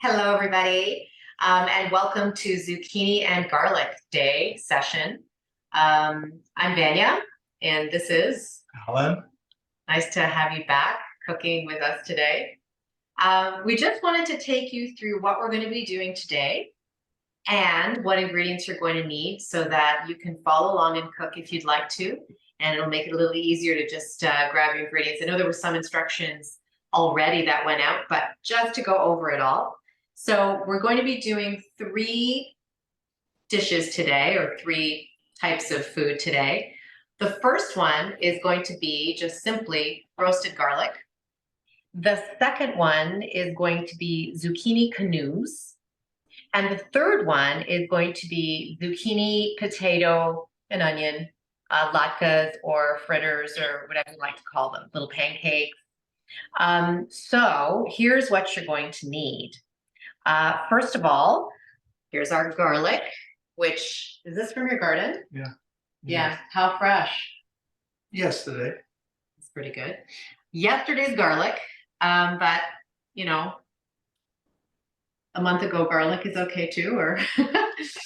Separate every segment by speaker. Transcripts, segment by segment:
Speaker 1: Hello, everybody, and welcome to Zucchini and Garlic Day session. I'm Vanya, and this is
Speaker 2: Allan.
Speaker 1: nice to have you back cooking with us today. We just wanted to take you through what we're going to be doing today and what ingredients you're going to need so that you can follow along and cook if you'd like to, and it'll make it a little easier to just grab your ingredients. I know there were some instructions already that went out, but just to go over it all. So we're going to be doing 3 dishes today, or 3 types of food today. The first one is going to be just simply roasted garlic. The second one is going to be zucchini canoes. And the third one is going to be zucchini, potato, and onion, latkes or fritters, or whatever you like to call them, little pancakes. So here's what you're going to need. First of all, here's our garlic, which, is this from your garden?
Speaker 2: Yeah.
Speaker 1: Yeah. How fresh?
Speaker 2: Yesterday.
Speaker 1: It's pretty good. Yesterday's garlic, but you know, a month ago garlic is okay too, or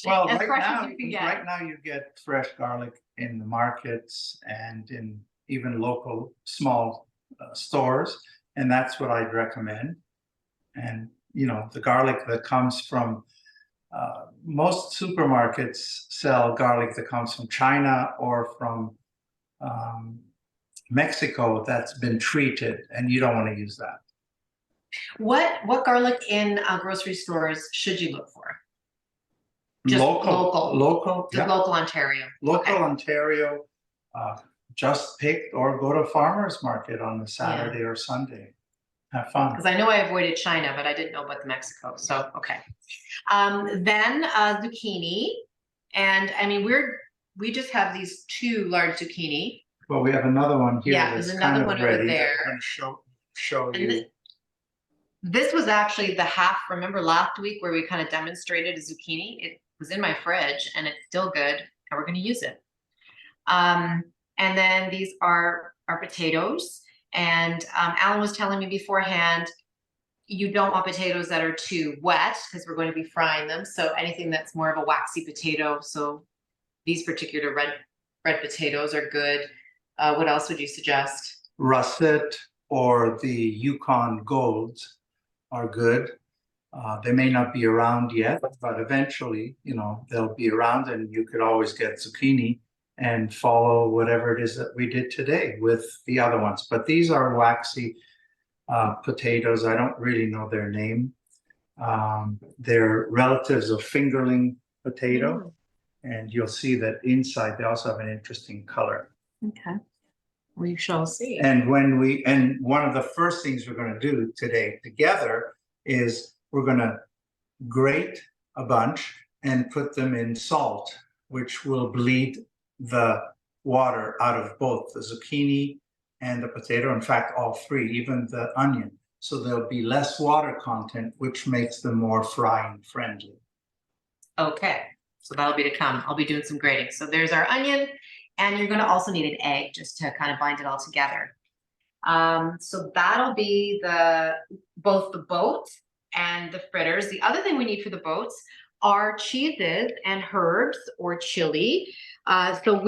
Speaker 2: Well,
Speaker 1: as
Speaker 2: right
Speaker 1: fresh
Speaker 2: now,
Speaker 1: as you can get.
Speaker 2: right now you get fresh garlic in the markets and in even local small stores, and that's what I'd recommend. And you know, the garlic that comes from most supermarkets sell garlic that comes from China or from Mexico that's been treated, and you don't want to use that.
Speaker 1: What garlic in grocery stores should you look for? Just
Speaker 2: Local,
Speaker 1: Just
Speaker 2: yeah.
Speaker 1: local Ontario.
Speaker 2: Local
Speaker 1: Okay.
Speaker 2: Ontario, just pick or go to farmer's market on a Saturday or Sunday. Have fun.
Speaker 1: Because I know I avoided China, but I didn't know about the Mexico. So, okay. Then zucchini. And I mean, we just have these 2 large zucchini.
Speaker 2: Well, we have another one here.
Speaker 1: Yeah, there's another one over there.
Speaker 2: I'm going to show
Speaker 1: And
Speaker 2: you.
Speaker 1: this was actually the half. Remember last week where we kind of demonstrated a zucchini? It was in my fridge and it's still good, and we're going to use it. And then these are our potatoes. And Allan was telling me beforehand, you don't want potatoes that are too wet because we're going to be frying them. So anything that's more of a waxy potato. So these particular red potatoes are good. What else would you suggest?
Speaker 2: Russet or the Yukon Golds are good. They may not be around yet, but eventually, you know, they'll be around, and you could always get zucchini and follow whatever it is that we did today with the other ones. But these are waxy potatoes. I don't really know their name. They're relatives of fingerling potato, and you'll see that inside they also have an interesting color.
Speaker 1: Okay, we shall see.
Speaker 2: And one of the first things we're going to do today together is we're going to grate a bunch and put them in salt, which will bleed the water out of both the zucchini and the potato. In fact, all 3, even the onion. So there'll be less water content, which makes them more frying friendly.
Speaker 1: Okay, so that'll be to come. I'll be doing some grating. So there's our onion, and you're going to also need an egg just to kind of bind it all together. So that'll be both the boats and the fritters. The other thing we need for the boats are cheeses and herbs or chili. So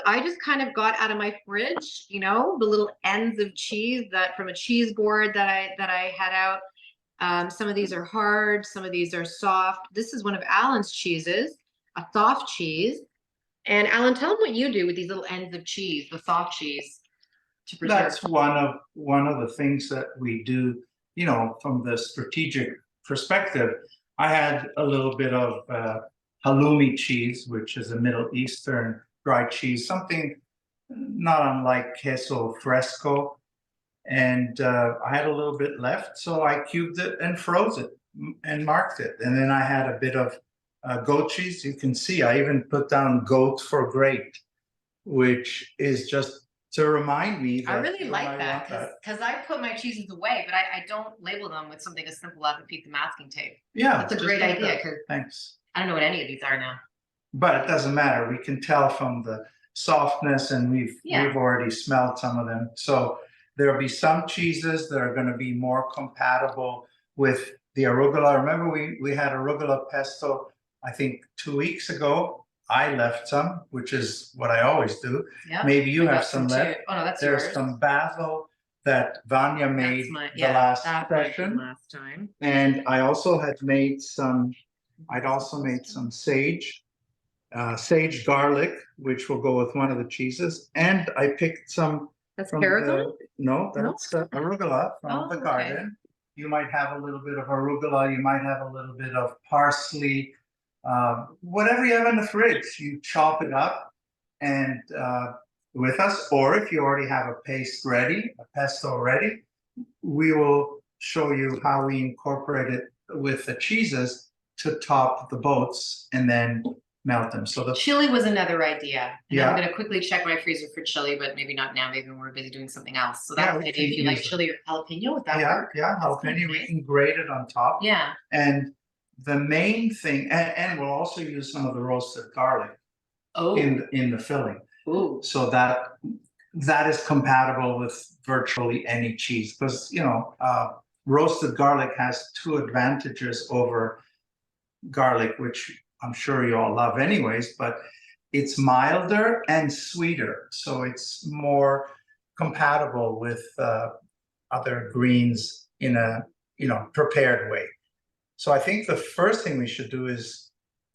Speaker 1: I just kind of got out of my fridge, you know, the little ends of cheese that from a cheese board that I had out. Some of these are hard, some of these are soft. This is one of Allan's cheeses, a soft cheese. And Allan, tell them what you do with these little ends of cheese, the soft cheese, to preserve.
Speaker 2: That's one of the things that we do, you know, from the strategic perspective. I had a little bit of halloumi cheese, which is a Middle Eastern dry cheese, something not unlike queso fresco. And I had a little bit left, so I cubed it and froze it and marked it. And then I had a bit of goat cheese. You can see I even put down goat for grate, which is just to remind me that
Speaker 1: I really like that because I put my cheeses away, but I don't label them with something as simple as a piece of masking tape.
Speaker 2: Yeah,
Speaker 1: that's a great idea. Because
Speaker 2: thanks.
Speaker 1: I don't know what any of these are now.
Speaker 2: But it doesn't matter. We can tell from the softness, and we've already smelled some of them. So there'll be some cheeses that are going to be more compatible with the arugula. Remember, we had arugula pesto, I think 2 weeks ago. I left some, which is what I always do.
Speaker 1: Yeah.
Speaker 2: Maybe you
Speaker 1: I
Speaker 2: have
Speaker 1: got
Speaker 2: some
Speaker 1: too.
Speaker 2: left.
Speaker 1: Oh no, that's
Speaker 2: There's
Speaker 1: yours.
Speaker 2: some basil that Vanya made the last session.
Speaker 1: Last time.
Speaker 2: And I also had made some, I'd also made some sage garlic, which will go with one of the cheeses. And I picked some
Speaker 1: That's
Speaker 2: from
Speaker 1: tarragon?
Speaker 2: no, that's arugula from the
Speaker 1: okay.
Speaker 2: garden. You might have a little bit of arugula, you might have a little bit of parsley, whatever you have in the fridge, you chop it up and with us, or if you already have a paste ready, a pesto ready, we will show you how we incorporate it with the cheeses to top the boats and then melt them. So the
Speaker 1: chili was another idea. And
Speaker 2: Yeah.
Speaker 1: I'm going to quickly check my freezer for chili, but maybe not now. Maybe when we're busy doing something else. So that's
Speaker 2: Yeah,
Speaker 1: the
Speaker 2: we
Speaker 1: idea. If
Speaker 2: can
Speaker 1: you like
Speaker 2: use it.
Speaker 1: chili or jalapeno, would that
Speaker 2: yeah,
Speaker 1: work?
Speaker 2: yeah,
Speaker 1: That's kinda
Speaker 2: jalapeno, we
Speaker 1: nice.
Speaker 2: can grate it on top.
Speaker 1: Yeah.
Speaker 2: And the main thing, and we'll also use some of the roasted garlic
Speaker 1: Oh.
Speaker 2: in the filling.
Speaker 1: Ooh.
Speaker 2: So that is compatible with virtually any cheese, because roasted garlic has two advantages over garlic, which I'm sure you all love anyways, but it's milder and sweeter, so it's more compatible with other greens in a prepared way. So I think the first thing we should do is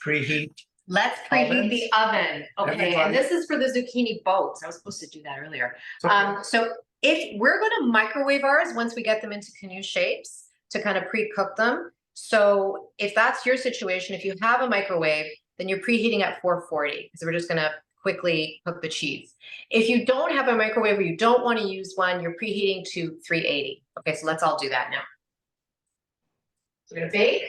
Speaker 2: preheat.
Speaker 1: Let's preheat
Speaker 2: Ovens.
Speaker 1: the oven. Okay,
Speaker 2: Everybody.
Speaker 1: and this is for the zucchini boats. I was supposed to do that earlier.
Speaker 2: Okay.
Speaker 1: So if we're going to microwave ours once we get them into canoe shapes to kind of pre-cook them. So if that's your situation, if you have a microwave, then you're preheating at 440 because we're just going to quickly cook the cheese. If you don't have a microwave or you don't want to use one, you're preheating to 380. Okay, so let's all do that now. So we're going to bake.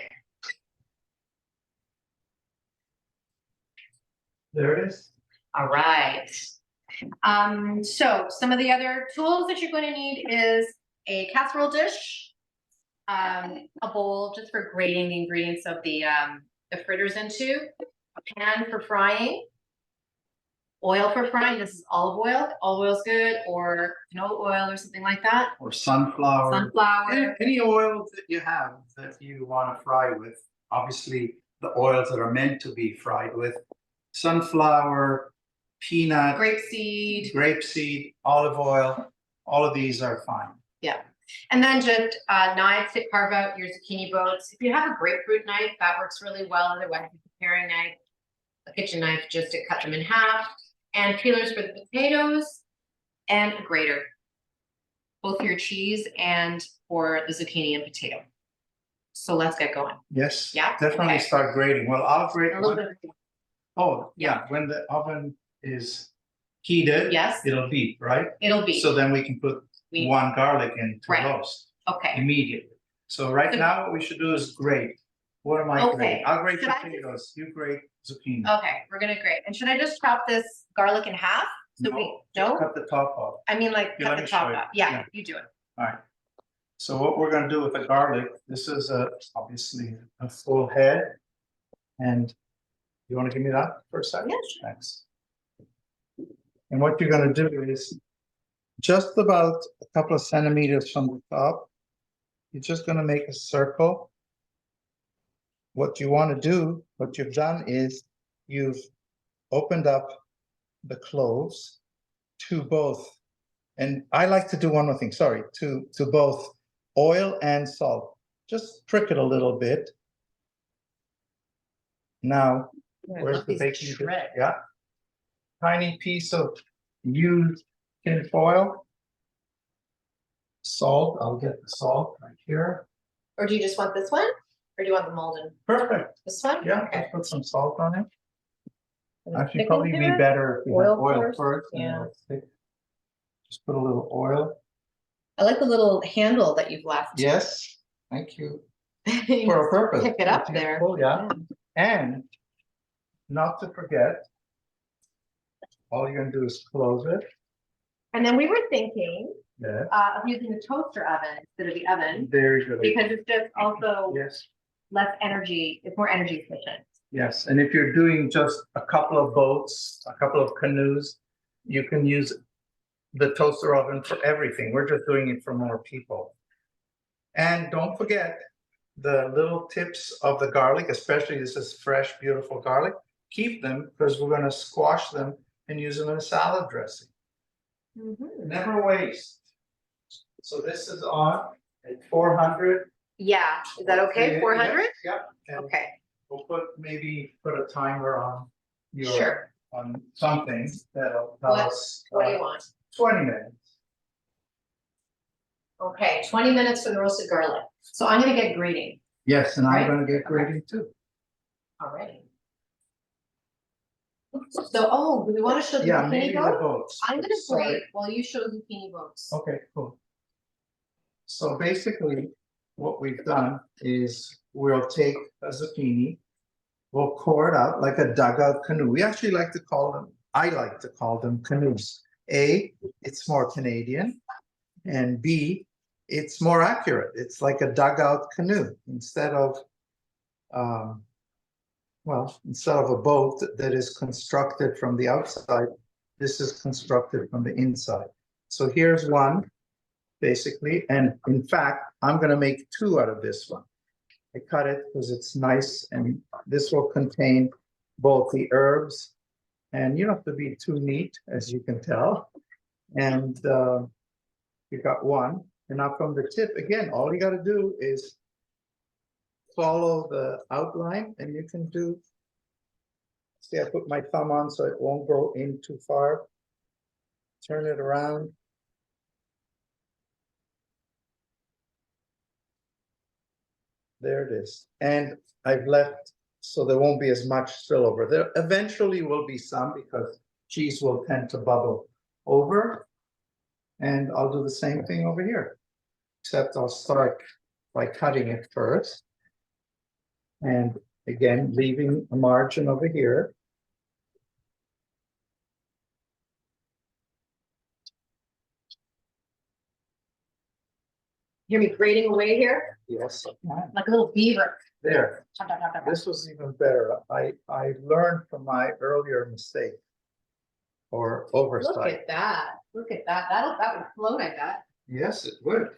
Speaker 2: There it is.
Speaker 1: All right. So some of the other tools that you're going to need is a casserole dish, a bowl just for grating the ingredients of the fritters into, a pan for frying, oil for frying. This is olive oil. Olive oil is good, or canola oil or something like that.
Speaker 2: Or sunflower.
Speaker 1: Sunflower.
Speaker 2: Any oil that you have that you want to fry with. Obviously, the oils that are meant to be fried with. Sunflower, peanut, grapeseed, olive oil, all of these are fine.
Speaker 1: Yeah. And then just knives to carve out your zucchini boats. If you have a grapefruit knife, that works really well. Otherwise, a paring knife, a kitchen knife just to cut them in half, and peelers for the potatoes, and a grater, both for your cheese and for the zucchini and potato. So let's get going.
Speaker 2: Yes.
Speaker 1: Yeah.
Speaker 2: Definitely
Speaker 1: Okay.
Speaker 2: Start grating. Well, I'll grate.
Speaker 1: A little bit.
Speaker 2: Oh, yeah. When the oven is heated,
Speaker 1: Yes.
Speaker 2: it'll beep, right?
Speaker 1: It'll be.
Speaker 2: So then we can put one garlic in to roast
Speaker 1: Okay.
Speaker 2: immediately. So right now, what we should do is grate. What am I grating? I'll grate potatoes. You grate zucchini.
Speaker 1: Okay, we're gonna grate. And should I just chop this garlic in half? So
Speaker 2: just cut the top off.
Speaker 1: I mean, like
Speaker 2: Here,
Speaker 1: cut
Speaker 2: let
Speaker 1: the
Speaker 2: me
Speaker 1: top
Speaker 2: show you.
Speaker 1: off. Yeah,
Speaker 2: Yeah.
Speaker 1: you do it.
Speaker 2: All right. So what we're going to do with the garlic, this is obviously a full head. And you want to give me that for a second?
Speaker 1: Yes.
Speaker 2: Thanks. And what you're going to do is just about a couple of centimeters from the top, you're just going to make a circle. What you want to do, what you've done is you've opened up the cloves to both. And I like to do one more thing, sorry, to both oil and salt. Just prick it a little bit. Now, where's the baking dish? Yeah. Tiny piece of used tin foil. Salt, I'll get the salt right here.
Speaker 1: Or do you just want this one? Or do you want the molded?
Speaker 2: Perfect.
Speaker 1: This one?
Speaker 2: Yeah,
Speaker 1: Okay.
Speaker 2: let's put some salt on it. Actually,
Speaker 1: Thicken
Speaker 2: probably be
Speaker 1: here?
Speaker 2: better if we have oil
Speaker 1: Oil
Speaker 2: first.
Speaker 1: yeah.
Speaker 2: Just put a little oil.
Speaker 1: I like the little handle that you've left.
Speaker 2: Yes, thank you.
Speaker 1: You
Speaker 2: For a
Speaker 1: just
Speaker 2: purpose.
Speaker 1: Pick it up
Speaker 2: It's
Speaker 1: there.
Speaker 2: useful, yeah. And not to forget, all you're gonna do is close it.
Speaker 1: And then we were thinking
Speaker 2: Yeah.
Speaker 1: of using the toaster oven instead of the oven
Speaker 2: Very good.
Speaker 1: because it's just also
Speaker 2: Yes,
Speaker 1: less energy. It's more energy efficient.
Speaker 2: yes. And if you're doing just a couple of boats, a couple of canoes, you can use the toaster oven for everything. We're just doing it for more people. And don't forget, the little tips of the garlic, especially this is fresh, beautiful garlic, keep them because we're going to squash them and use them in a salad dressing. Never waste. So this is on at 400.
Speaker 1: Yeah, is that okay? 400?
Speaker 2: Yep. And
Speaker 1: Okay,
Speaker 2: we'll maybe put a timer on your
Speaker 1: sure.
Speaker 2: on something that'll tell us
Speaker 1: What do you want?
Speaker 2: 20 minutes.
Speaker 1: Okay, 20 minutes for the roasted garlic. So I'm gonna get grating.
Speaker 2: Yes, and
Speaker 1: Right?
Speaker 2: I'm going to get grating too.
Speaker 1: Alrighty. So, oh, do we want to show the
Speaker 2: Yeah,
Speaker 1: zucchini
Speaker 2: maybe the
Speaker 1: boat?
Speaker 2: boats.
Speaker 1: I'm gonna
Speaker 2: Sorry.
Speaker 1: grate while you show zucchini boats.
Speaker 2: Okay, cool. So basically, what we've done is we'll take a zucchini, we'll core it out like a dugout canoe. We actually like to call them, I like to call them canoes. A, it's more Canadian, and B, it's more accurate. It's like a dugout canoe instead of, instead of a boat that is constructed from the outside, this is constructed from the inside. So here's one, basically, and in fact, I'm going to make two out of this one. I cut it because it's nice, and this will contain both the herbs, and you don't have to be too neat, as you can tell. And you got one, and now from the tip, again, all you got to do is follow the outline, and you can do, see, I put my thumb on so it won't go in too far. Turn it around. There it is. And I've left so there won't be as much spillover. There eventually will be some because cheese will tend to bubble over. And I'll do the same thing over here, except I'll start by cutting it first. And again, leaving a margin over here.
Speaker 1: Hear me grating away here?
Speaker 2: Yes, I can.
Speaker 1: Like a little beaver.
Speaker 2: There. This was even better. I learned from my earlier mistake or
Speaker 1: Look
Speaker 2: oversight.
Speaker 1: at that. Look at that. That would float, I bet.
Speaker 2: Yes, it would.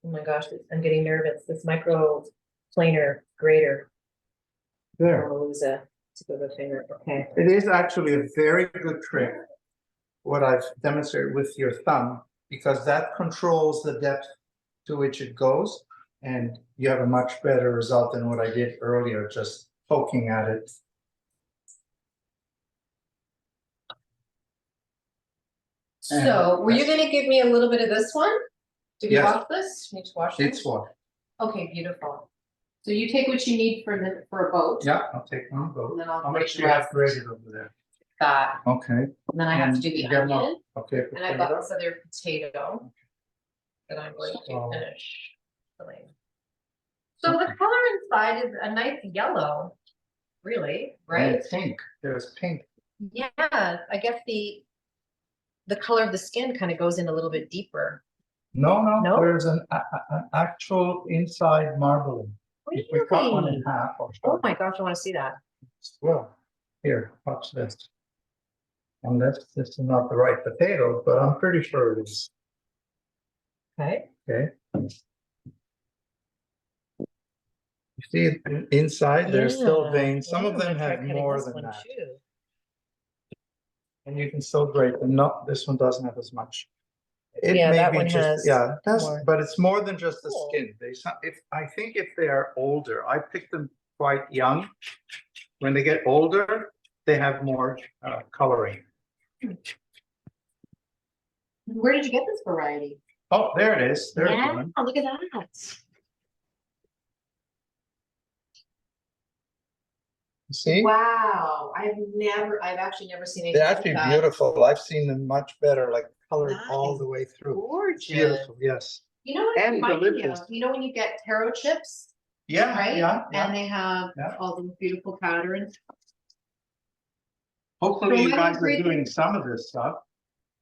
Speaker 1: Oh my gosh, I'm getting nervous. This micro planer grater.
Speaker 2: There.
Speaker 1: I'll lose a tip of a finger. Okay.
Speaker 2: It is actually a very good trick, what I've demonstrated with your thumb, because that controls the depth to which it goes, and you have a much better result than what I did earlier, just poking at it.
Speaker 1: So, were you gonna give me a little bit of this one? Did you
Speaker 2: Yes.
Speaker 1: wash this? Need to wash this?
Speaker 2: It's one.
Speaker 1: Okay, beautiful. So you take what you need for a boat.
Speaker 2: Yeah, I'll take one
Speaker 1: And
Speaker 2: vote.
Speaker 1: then I'll
Speaker 2: How
Speaker 1: grate
Speaker 2: much
Speaker 1: the
Speaker 2: do you have
Speaker 1: rest.
Speaker 2: grated over there?
Speaker 1: That.
Speaker 2: Okay.
Speaker 1: And then I have to
Speaker 2: And
Speaker 1: do the
Speaker 2: you get more-
Speaker 1: onion.
Speaker 2: Okay.
Speaker 1: And I've got this other potato that I'm going to
Speaker 2: So-
Speaker 1: finish filling. So the color inside is a nice yellow, really, right?
Speaker 2: And pink, there's pink.
Speaker 1: Yeah, I guess the color of the skin kind of goes in a little bit deeper.
Speaker 2: No,
Speaker 1: No?
Speaker 2: there's an actual inside marbling. If we cut one in
Speaker 1: Really?
Speaker 2: half, I'll show
Speaker 1: Oh
Speaker 2: you.
Speaker 1: my gosh, I want to see that.
Speaker 2: Well, here, watch this. Unless this is not the right potato, but I'm pretty sure it is.
Speaker 1: Okay.
Speaker 2: Okay. You see it inside, there's still
Speaker 1: Yeah,
Speaker 2: veins. Some of
Speaker 1: yeah,
Speaker 2: them
Speaker 1: I'm gonna try
Speaker 2: have
Speaker 1: cutting
Speaker 2: more
Speaker 1: this
Speaker 2: than
Speaker 1: one
Speaker 2: that.
Speaker 1: too.
Speaker 2: And you can still grate them. No, this one doesn't have as much. It
Speaker 1: Yeah,
Speaker 2: may
Speaker 1: that
Speaker 2: be
Speaker 1: one
Speaker 2: just,
Speaker 1: has
Speaker 2: yeah, it does,
Speaker 1: more.
Speaker 2: but it's more than just the
Speaker 1: Cool.
Speaker 2: skin. I think if they are older, I picked them quite young. When they get older, they have more coloring.
Speaker 1: Where did you get this variety?
Speaker 2: Oh, there it is. There's
Speaker 1: Yeah,
Speaker 2: one.
Speaker 1: look at that.
Speaker 2: You see?
Speaker 1: Wow, I've actually never seen anything
Speaker 2: They're
Speaker 1: like
Speaker 2: actually
Speaker 1: that.
Speaker 2: beautiful. I've seen them much better, like colored
Speaker 1: That
Speaker 2: all
Speaker 1: is
Speaker 2: the way through.
Speaker 1: Gorgeous.
Speaker 2: Beautiful, yes.
Speaker 1: You know what it
Speaker 2: And
Speaker 1: reminds me
Speaker 2: delicious.
Speaker 1: of? You know when you get taro chips,
Speaker 2: Yeah,
Speaker 1: right?
Speaker 2: yeah,
Speaker 1: And
Speaker 2: yeah.
Speaker 1: they have
Speaker 2: Yeah.
Speaker 1: all the beautiful patterns.
Speaker 2: Hopefully you
Speaker 1: So
Speaker 2: guys are
Speaker 1: grating-
Speaker 2: doing some of this stuff.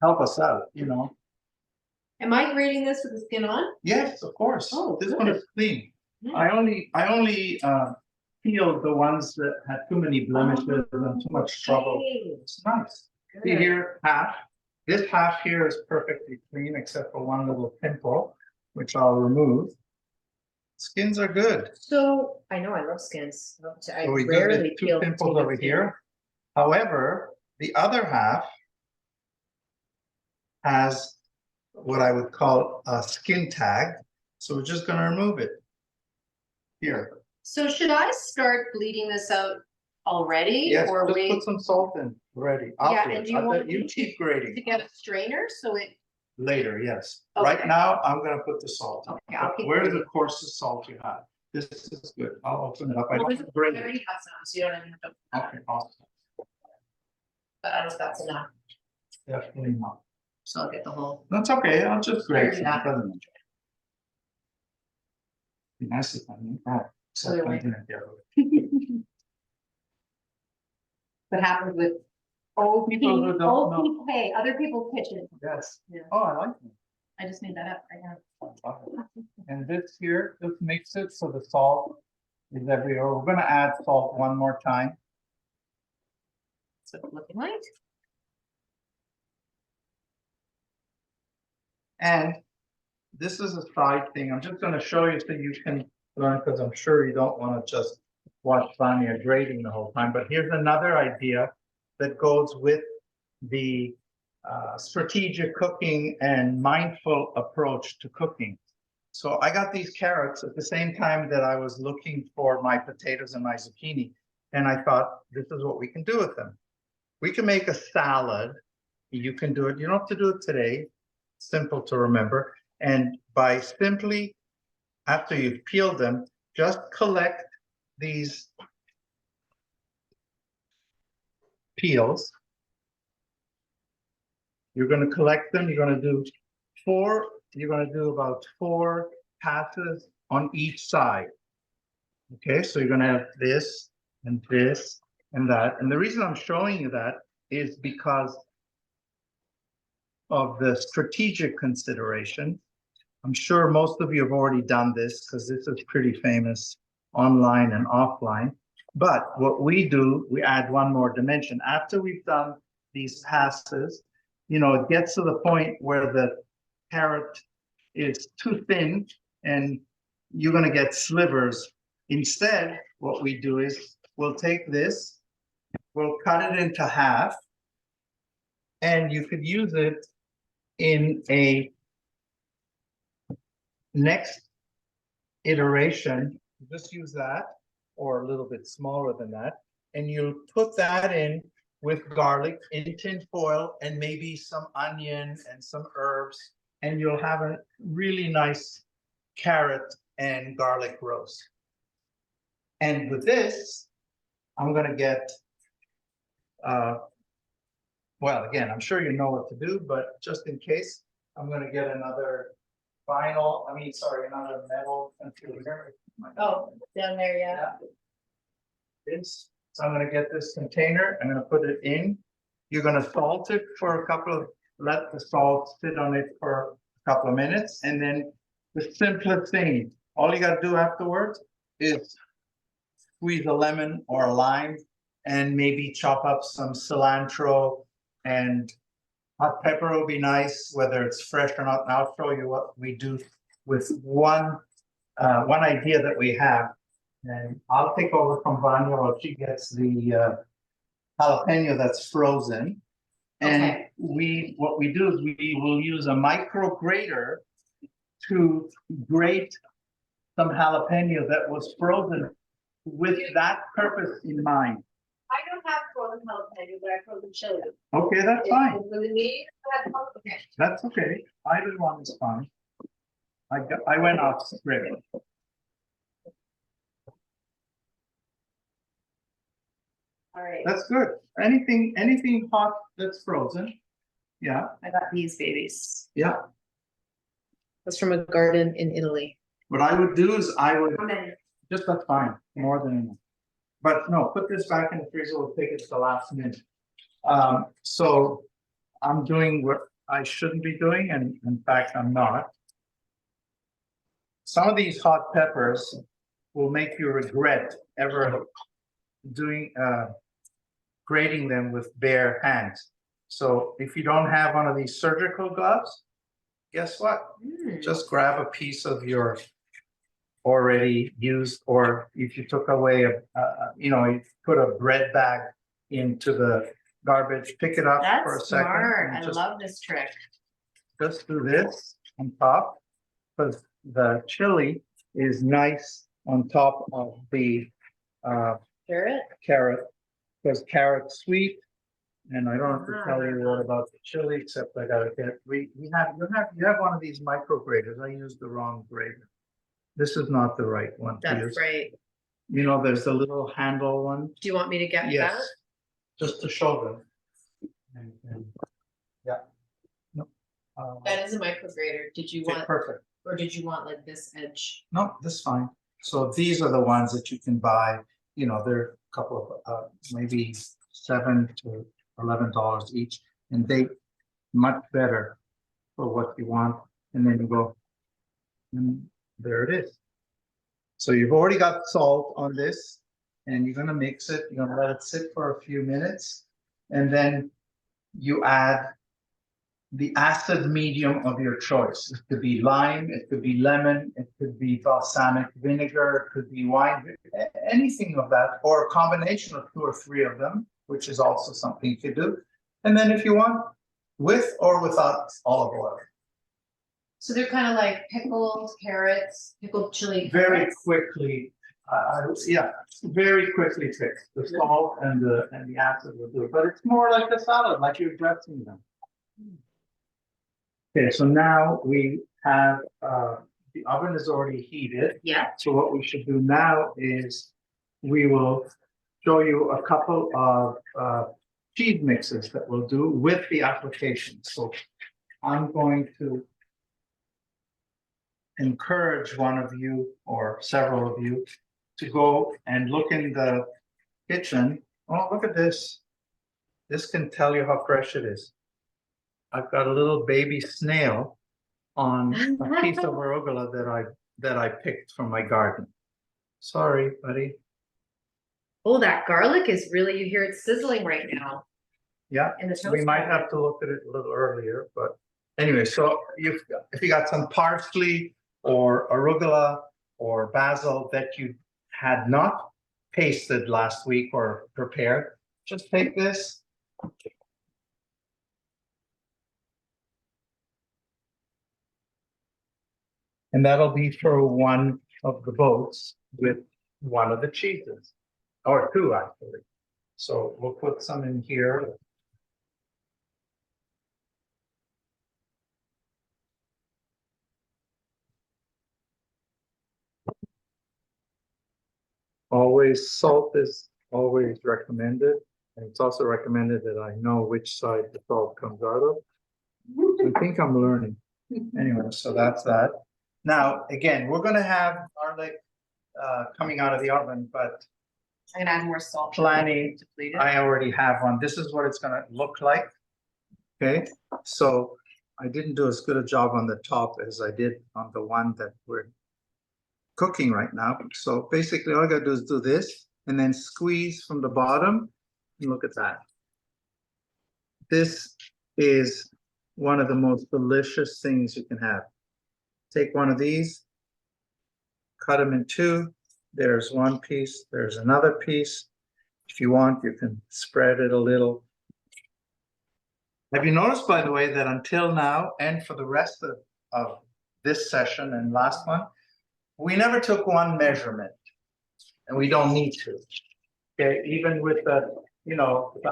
Speaker 2: Help us out, you know.
Speaker 1: Am I grating this with the skin on?
Speaker 2: Yes, of course.
Speaker 1: Oh,
Speaker 2: This one
Speaker 1: good.
Speaker 2: is clean.
Speaker 1: Yeah.
Speaker 2: I only peeled the ones that had too many blemishes and too much trouble.
Speaker 1: Okay,
Speaker 2: It's nice. See
Speaker 1: good.
Speaker 2: here, half. This half here is perfectly clean except for one little pimple, which I'll remove. Skins are good.
Speaker 1: So I know I love skins. I
Speaker 2: So we do
Speaker 1: rarely
Speaker 2: get two
Speaker 1: peel
Speaker 2: pimples
Speaker 1: potato
Speaker 2: over
Speaker 1: skin.
Speaker 2: here. However, the other half has what I would call a skin tag. So we're just going to remove it here.
Speaker 1: So should I start bleeding this out already
Speaker 2: Yes,
Speaker 1: or
Speaker 2: just
Speaker 1: wait
Speaker 2: put some salt in already.
Speaker 1: Yeah, and
Speaker 2: Afterwards.
Speaker 1: do you
Speaker 2: I
Speaker 1: want
Speaker 2: bet you
Speaker 1: me
Speaker 2: keep
Speaker 1: to
Speaker 2: grading
Speaker 1: get a strainer so it?
Speaker 2: later. Yes.
Speaker 1: Okay.
Speaker 2: Right now, I'm going to put the salt. in.
Speaker 1: Okay, I'll keep
Speaker 2: Where's the
Speaker 1: grading.
Speaker 2: coarsest salt you have? This is good. I'll open it up. I
Speaker 1: Well,
Speaker 2: don't
Speaker 1: there's-
Speaker 2: grade
Speaker 1: I
Speaker 2: it.
Speaker 1: already have some, so you don't even have to.
Speaker 2: Okay, awesome.
Speaker 1: But I don't know if that's enough,
Speaker 2: Definitely not.
Speaker 1: so I'll get the whole.
Speaker 2: That's okay. I'll just grade
Speaker 1: Fair
Speaker 2: some.
Speaker 1: enough.
Speaker 2: Doesn't matter. Be nice if I knew. Oh, so
Speaker 1: Clearly.
Speaker 2: I didn't get it.
Speaker 1: What happens with old
Speaker 2: People who don't
Speaker 1: old
Speaker 2: know.
Speaker 1: people, hey, other people's kitchens.
Speaker 2: Yes.
Speaker 1: Yeah.
Speaker 2: Oh, I like it.
Speaker 1: I just made that up right now.
Speaker 2: And this here, just mix it so the salt is everywhere. We're gonna add salt one more time.
Speaker 1: That's what it's looking like.
Speaker 2: And this is a side thing. I'm just gonna show you so you can learn, because I'm sure you don't want to just watch Vanya grading the whole time. But here's another idea that goes with the strategic cooking and mindful approach to cooking. So I got these carrots at the same time that I was looking for my potatoes and my zucchini. And I thought, this is what we can do with them. We can make a salad. You can do it. You don't have to do it today. Simple to remember. And by simply, after you've peeled them, just collect these peels. You're going to collect them. You're going to do about 4 passes on each side. Okay, so you're going to have this and this and that. And the reason I'm showing you that is because of the strategic consideration. I'm sure most of you have already done this because this is pretty famous online and offline. But what we do, we add one more dimension. After we've done these passes, you know, it gets to the point where the carrot is too thin and you're going to get slivers. Instead, what we do is we'll take this, we'll cut it into half, and you could use it in a next iteration. Just use that, or a little bit smaller than that, and you put that in with garlic in tin foil and maybe some onion and some herbs, and you'll have a really nice carrot and garlic roast. And with this, I'm going to get, well, again, I'm sure you know what to do, but just in case, I'm going to get another another metal container.
Speaker 1: Oh, down there, yeah.
Speaker 2: This, so I'm going to get this container, I'm going to put it in. You're going to salt it for let the salt sit on it for a couple of minutes. And then the simplest thing, all you got to do afterwards is squeeze a lemon or a lime and maybe chop up some cilantro, and hot pepper will be nice, whether it's fresh or not. And I'll show you what we do with one idea that we have. And I'll take over from Vanya while she gets the jalapeno that's frozen. And what we do is we will use a micro grater to grate some jalapeno that was frozen with that purpose in mind.
Speaker 1: I don't have frozen jalapeno, but I have frozen chili.
Speaker 2: Okay, that's fine.
Speaker 1: Okay.
Speaker 2: That's okay. Either one is fine. I went off script.
Speaker 1: All right.
Speaker 2: That's good. Anything hot that's frozen. Yeah,
Speaker 1: I got these babies.
Speaker 2: yeah.
Speaker 1: That's from a garden in Italy.
Speaker 2: What I would do is I would
Speaker 1: How many?
Speaker 2: just, that's fine, more than enough. But no, put this back in the freezer. We'll take it to the last minute. So I'm doing what I shouldn't be doing, and in fact, I'm not. Some of these hot peppers will make you regret ever doing grating them with bare hands. So if you don't have one of these surgical gloves, guess what? Just grab a piece of your already used, or if you took away you put a bread bag into the garbage, pick it up for a
Speaker 1: That's
Speaker 2: second.
Speaker 1: smart.
Speaker 2: and
Speaker 1: I
Speaker 2: just,
Speaker 1: love this trick.
Speaker 2: just do this on top, because the chili is nice on top of the
Speaker 1: Carrot?
Speaker 2: carrot, because carrot's sweet. And I don't have to tell you what about the chili, except I gotta get, you have one of these micro graters. I used the wrong grater. This is not the right one to use.
Speaker 1: That's right.
Speaker 2: You know, there's the little handle one.
Speaker 1: Do you want me to get that?
Speaker 2: Yes, just to show them. Yeah. No.
Speaker 1: That is a micrograter. Did you
Speaker 2: Okay,
Speaker 1: want,
Speaker 2: perfect.
Speaker 1: or did you want like this edge?
Speaker 2: No, this is fine. So these are the ones that you can buy, they're a couple of, maybe $7 to $11 each, and they much better for what you want. And then you go, and there it is. So you've already got salt on this, and you're gonna mix it, you're gonna let it sit for a few minutes, and then you add the acid medium of your choice. It could be lime, it could be lemon, it could be balsamic vinegar, it could be wine, anything of that, or a combination of 2 or 3 of them, which is also something you could do. And then if you want, with or without olive oil.
Speaker 1: So they're kind of like pickled carrots, pickled chili.
Speaker 2: Very
Speaker 1: carrots.
Speaker 2: quickly, very quickly fixed. The salt and the acid will do it, but it's more like a salad, like you're dressing them. Okay, so now we have, the oven is already heated.
Speaker 1: Yeah.
Speaker 2: So what we should do now is we will show you a couple of cheese mixes that we'll do with the application. So I'm going to encourage one of you or several of you to go and look in the kitchen. Oh, look at this. This can tell you how fresh it is. I've got a little baby snail on a piece of arugula that I picked from my garden. Sorry, buddy.
Speaker 1: Oh, that garlic is really, you hear it sizzling right now.
Speaker 2: Yeah,
Speaker 1: In the toast
Speaker 2: we might
Speaker 1: oven.
Speaker 2: have to look at it a little earlier, but anyway, so if you got some parsley or arugula or basil that you had not pasted last week or prepared, just take this. And that'll be for one of the boats with one of the cheeses, or 2 actually. So we'll put some in here. Always, salt is always recommended. And it's also recommended that I know which side the salt comes out of. I think I'm learning. Anyway, so that's that. Now, again, we're gonna have garlic coming out of the oven, but
Speaker 1: I'm gonna add more salt.
Speaker 2: planning,
Speaker 1: Depleted.
Speaker 2: I already have one. This is what it's gonna look like. Okay, so I didn't do as good a job on the top as I did on the one that we're cooking right now. So basically all I gotta do is do this and then squeeze from the bottom. And look at that. This is one of the most delicious things you can have. Take one of these, cut them in 2. There's one piece, there's another piece. If you want, you can spread it a little. Have you noticed, by the way, that until now and for the rest of this session and last one, we never took one measurement, and we don't need to. Okay, even with the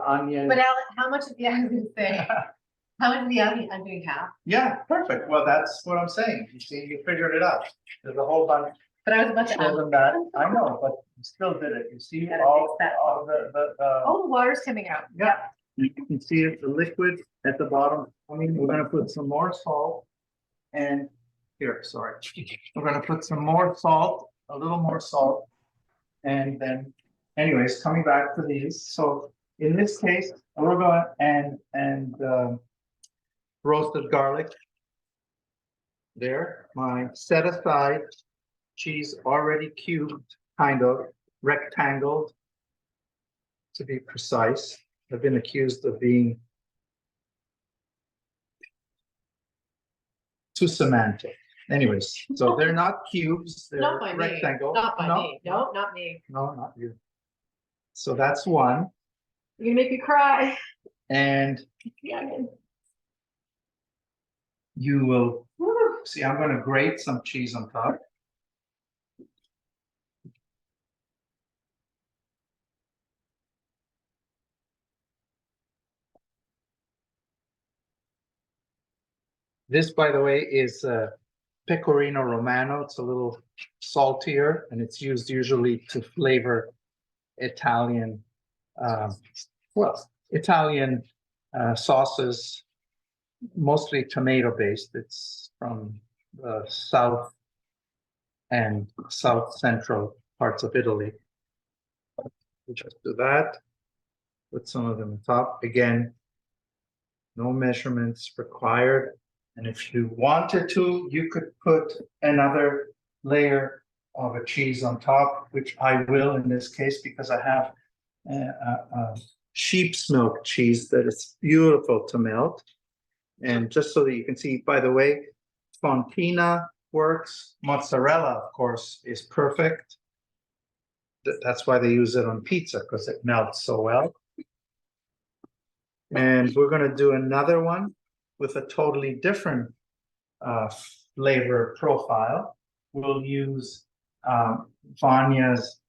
Speaker 2: onion.
Speaker 1: But Allan, how much of the onion say? How much of the onion have?
Speaker 2: Yeah, perfect. Well, that's what I'm saying. You see, you figured it out. There's a whole bunch.
Speaker 1: But I was about to
Speaker 2: Show them that. I know, but you still did it. You see all the
Speaker 1: Oh, the water's coming out.
Speaker 2: yeah. You can see it, the liquid at the bottom. I mean, we're gonna put some more salt. And here, sorry. We're gonna put some more salt, a little more salt. And then, anyways, coming back to these. So in this case, arugula and roasted garlic. There, my set aside cheese already cubed, kind of rectangled, to be precise. I've been accused of being too semantic. Anyways, so they're not cubes, they're
Speaker 1: Not by me.
Speaker 2: rectangle.
Speaker 1: Not by
Speaker 2: No,
Speaker 1: me. No, not me.
Speaker 2: no, not you. So that's one,
Speaker 1: You're gonna make me cry.
Speaker 2: and
Speaker 1: Yeah.
Speaker 2: you will
Speaker 1: Woo.
Speaker 2: see, I'm gonna grate some cheese on top. This, by the way, is Pecorino Romano. It's a little saltier, and it's used usually to flavor Italian, Italian sauces, mostly tomato-based. It's from the south and south central parts of Italy. We just do that. Put some of them on top. Again, no measurements required. And if you wanted to, you could put another layer of a cheese on top, which I will in this case because I have sheep's milk cheese that is beautiful to melt. And just so that you can see, by the way, Fontina works. Mozzarella, of course, is perfect. That's why they use it on pizza, because it melts so well. And we're going to do another one with a totally different flavor profile. We'll use Vanya's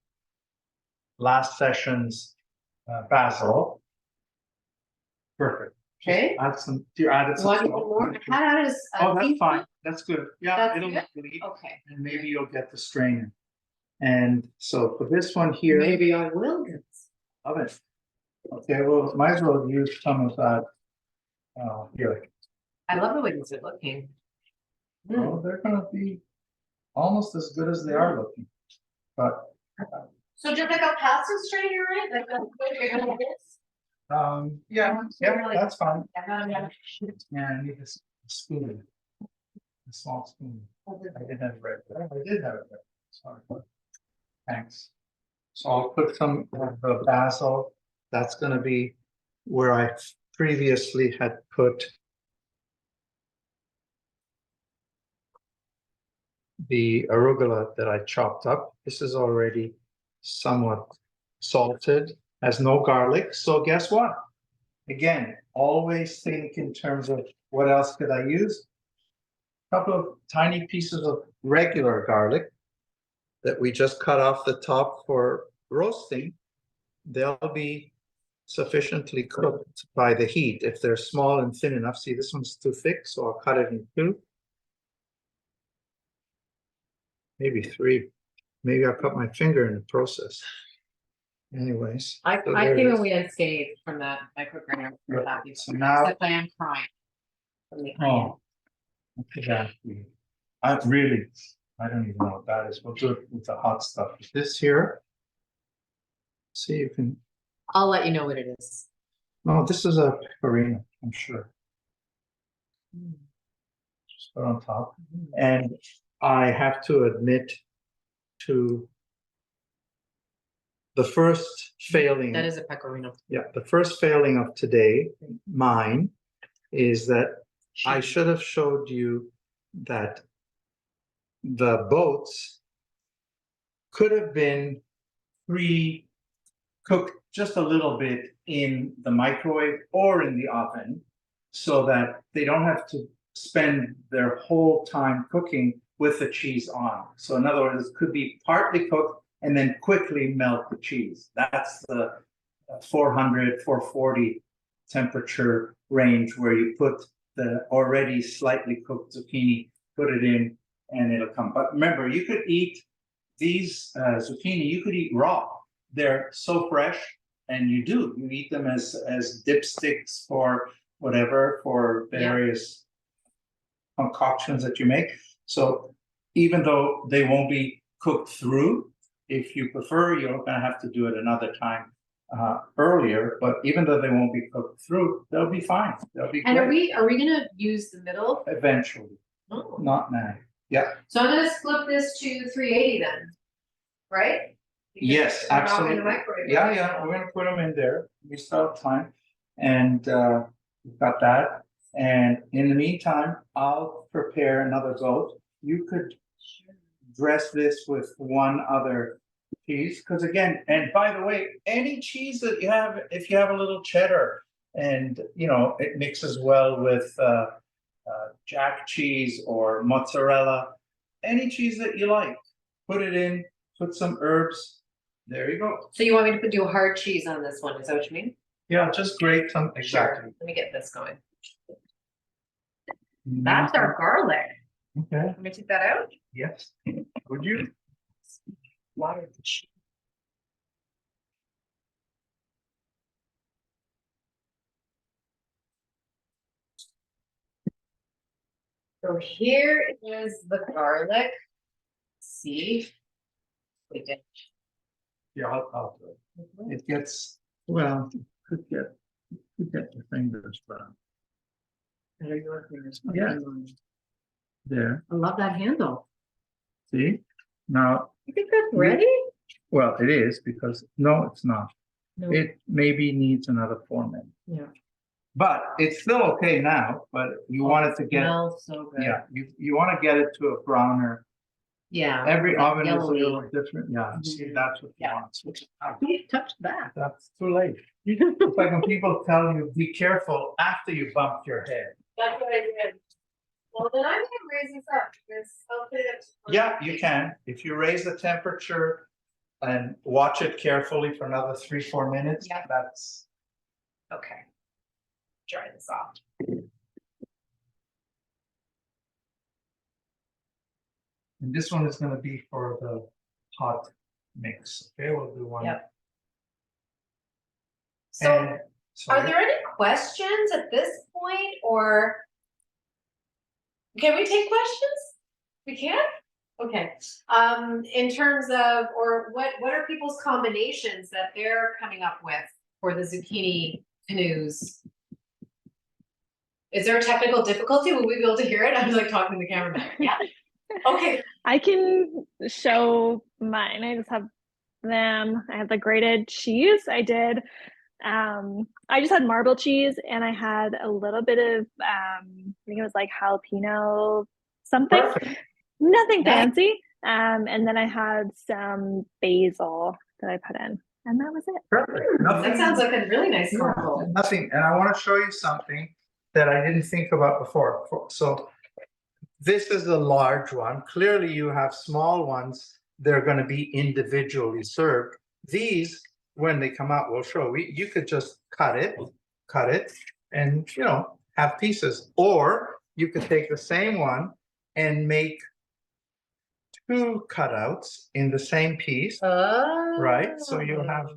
Speaker 2: last session's basil. Perfect.
Speaker 1: Okay.
Speaker 2: Add some. You added some.
Speaker 1: Want more? How does?
Speaker 2: Oh, that's fine. That's good. Yeah,
Speaker 1: That's
Speaker 2: it'll
Speaker 1: good?
Speaker 2: bleed,
Speaker 1: Okay.
Speaker 2: and maybe you'll get the strainer. And so for this one here,
Speaker 1: Maybe I will get.
Speaker 2: of it. Okay, well, might as well use some of that. Here.
Speaker 1: I love the way these are looking.
Speaker 2: Oh, they're gonna be almost as good as they are looking. But
Speaker 1: So just like a pasta strainer, right? Like this?
Speaker 2: yeah, that's fine.
Speaker 1: Yeah.
Speaker 2: Yeah, I need this spoon. A small spoon. I did have it right there. I did have it right. Sorry. Thanks. So I'll put some of the basil. That's gonna be where I previously had put the arugula that I chopped up. This is already somewhat salted, has no garlic. So guess what? Again, always think in terms of what else could I use? A couple of tiny pieces of regular garlic that we just cut off the top for roasting. They'll be sufficiently cooked by the heat. If they're small and thin enough, see, this one's too thick, so I'll cut it in two. Maybe three. Maybe I'll cut my finger in the process. Anyways.
Speaker 1: I came away unscathed from that microgranule.
Speaker 2: Right. So now,
Speaker 1: Except I am crying. From the
Speaker 2: oh, okay. I don't even know what that is. We'll do it with the hot stuff. This here. See, you can.
Speaker 1: I'll let you know what it is.
Speaker 2: No, this is a pecorino, I'm sure. Just put on top. And I have to admit to the first failing.
Speaker 1: That is a pecorino.
Speaker 2: Yeah, the first failing of today, mine, is that I should have showed you that the boats could have been pre-cooked just a little bit in the microwave or in the oven so that they don't have to spend their whole time cooking with the cheese on. So in other words, it could be partly cooked and then quickly melt the cheese. That's the 400, 440 temperature range where you put the already slightly cooked zucchini, put it in, and it'll come. But remember, you could eat these zucchini, you could eat raw. They're so fresh, and you eat them as dipsticks for whatever, for various concoctions that you make. So even though they won't be cooked through, if you prefer, you're going to have to do it another time earlier. But even though they won't be cooked through, they'll be fine. They'll be.
Speaker 1: And
Speaker 2: great.
Speaker 1: are we going to use the middle?
Speaker 2: Eventually, not now. Yeah.
Speaker 1: So I'm going to flip this to 380 then, right? Because
Speaker 2: yes,
Speaker 1: we're not
Speaker 2: absolutely.
Speaker 1: in the microwave.
Speaker 2: Yeah, we're going to put them in there. We still have time, and we've got that. And in the meantime, I'll prepare another goat. You could dress this with one other cheese, because again, and by the way, any cheese that you have, if you have a little cheddar and it mixes well with jack cheese or mozzarella, any cheese that you like, put it in, put some herbs. There you go.
Speaker 1: So you want me to do hard cheese on this one? Is that what you mean?
Speaker 2: Yeah, just grate some. Exactly.
Speaker 1: Sure. Let me get this going. That's our garlic.
Speaker 2: Okay.
Speaker 1: Let me take that out.
Speaker 2: Yes. Would you?
Speaker 1: Water the cheese. So here is the garlic. See? We did.
Speaker 2: Yeah, I'll do it. It gets, well, could get your fingers brown.
Speaker 1: Better your fingers.
Speaker 2: Yeah. There.
Speaker 1: I love that handle.
Speaker 2: See? Now,
Speaker 1: You think that's ready?
Speaker 2: well, it is because, no, it's not.
Speaker 1: No.
Speaker 2: It maybe needs another 4 minutes.
Speaker 1: Yeah.
Speaker 2: But it's still okay now, but you want it to get,
Speaker 1: Smells so good.
Speaker 2: yeah, you want to get it to a browner.
Speaker 1: Yeah.
Speaker 2: Every
Speaker 1: like
Speaker 2: oven is a
Speaker 1: yellowy.
Speaker 2: little different. Yeah, see, that's what you
Speaker 1: Yeah.
Speaker 2: want.
Speaker 1: Don't touch that.
Speaker 2: That's too late. It's like when people tell you, be careful after you bumped your head.
Speaker 1: That's what I did. Well, then I'm gonna raise this up because I'll put it up.
Speaker 2: Yeah, you can. If you raise the temperature and watch it carefully for another 3-4 minutes,
Speaker 1: Yeah.
Speaker 2: that's.
Speaker 1: Okay. Dry this off.
Speaker 2: And this one is gonna be for the hot mix. Okay, we'll do one.
Speaker 1: Yep. So
Speaker 2: And,
Speaker 1: are
Speaker 2: sorry.
Speaker 1: there any questions at this point, or can we take questions? We can? Okay, in terms of, or what are people's combinations that they're coming up with for the zucchini canoes? Is there a technical difficulty? Will we be able to hear it? I'm like talking to the cameraman. Yeah. Okay.
Speaker 3: I can show mine. I just have them. I have the grated cheese. I just had marble cheese, and I had a little bit of I think it was like jalapeno something.
Speaker 2: Perfect.
Speaker 3: Nothing
Speaker 1: Nice.
Speaker 3: fancy. And then I had some basil that I put in, and that was it.
Speaker 2: Perfect.
Speaker 1: That sounds like a really nice combo.
Speaker 2: Nothing, and I want to show you something that I didn't think about before. So this is a large one. Clearly you have small ones. They're going to be individually served. These, when they come out, we'll show you could just cut it, and have pieces. Or you could take the same one and make 2 cutouts in the same piece.
Speaker 1: Oh.
Speaker 2: Right, so you'll have,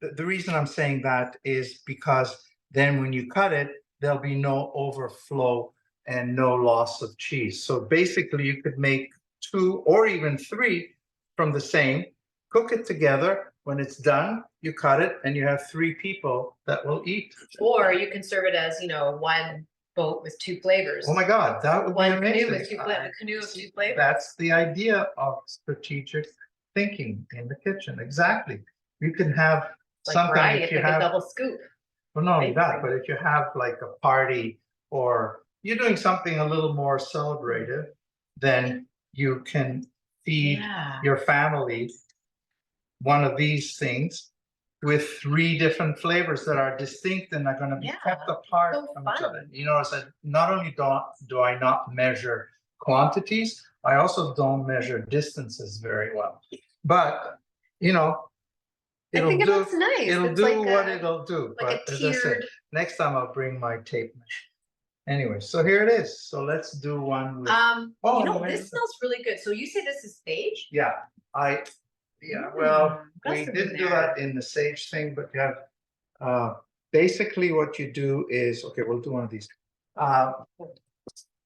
Speaker 2: the reason I'm saying that is because then when you cut it, there'll be no overflow and no loss of cheese. So basically you could make 2 or even 3 from the same, cook it together. When it's done, you cut it and you have 3 people that will eat.
Speaker 1: Or you can serve it as, one boat with 2 flavors.
Speaker 2: Oh my God, that would be
Speaker 1: One canoe
Speaker 2: amazing.
Speaker 1: with 2 flavors, a canoe of 2 flavors.
Speaker 2: That's the idea of strategic thinking in the kitchen. Exactly. You can have
Speaker 1: Like
Speaker 2: something
Speaker 1: variety,
Speaker 2: if
Speaker 1: it's
Speaker 2: you
Speaker 1: like a
Speaker 2: have.
Speaker 1: double scoop.
Speaker 2: Well, not only that,
Speaker 1: Basically.
Speaker 2: but if you have like a party or you're doing something a little more celebrative, then you can feed
Speaker 1: Yeah.
Speaker 2: your family one of these things with 3 different flavors that are distinct and are going to be
Speaker 1: Yeah,
Speaker 2: kept apart
Speaker 1: so
Speaker 2: from each
Speaker 1: fun.
Speaker 2: other. So not only do I not measure quantities, I also don't measure distances very well. But
Speaker 1: I think it looks nice.
Speaker 2: It'll
Speaker 1: It's
Speaker 2: do
Speaker 1: like
Speaker 2: what
Speaker 1: a-
Speaker 2: it'll do.
Speaker 1: like a
Speaker 2: But as I said,
Speaker 1: tiered-
Speaker 2: next time I'll bring my tape measure. Anyway, so here it is. So let's do one with. Oh, no, wait a
Speaker 1: This smells really good. So you say this is sage?
Speaker 2: Yeah, well,
Speaker 1: What
Speaker 2: we
Speaker 1: else is
Speaker 2: didn't
Speaker 1: in
Speaker 2: do
Speaker 1: there?
Speaker 2: that in the sage thing, but you have, basically what you do is, okay, we'll do one of these.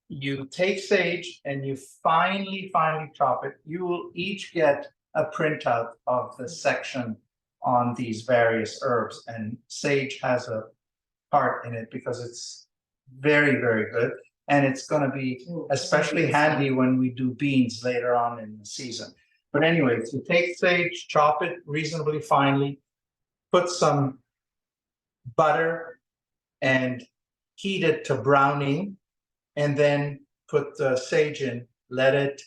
Speaker 2: You take sage and you finely chop it. You will each get a printout of the section on these various herbs, and sage has a part in it because it's very, very good. And it's going to be especially handy when we do beans later on in the season. But anyway, so take sage, chop it reasonably finely, put some butter and heat it to browning, and then put the sage in, let it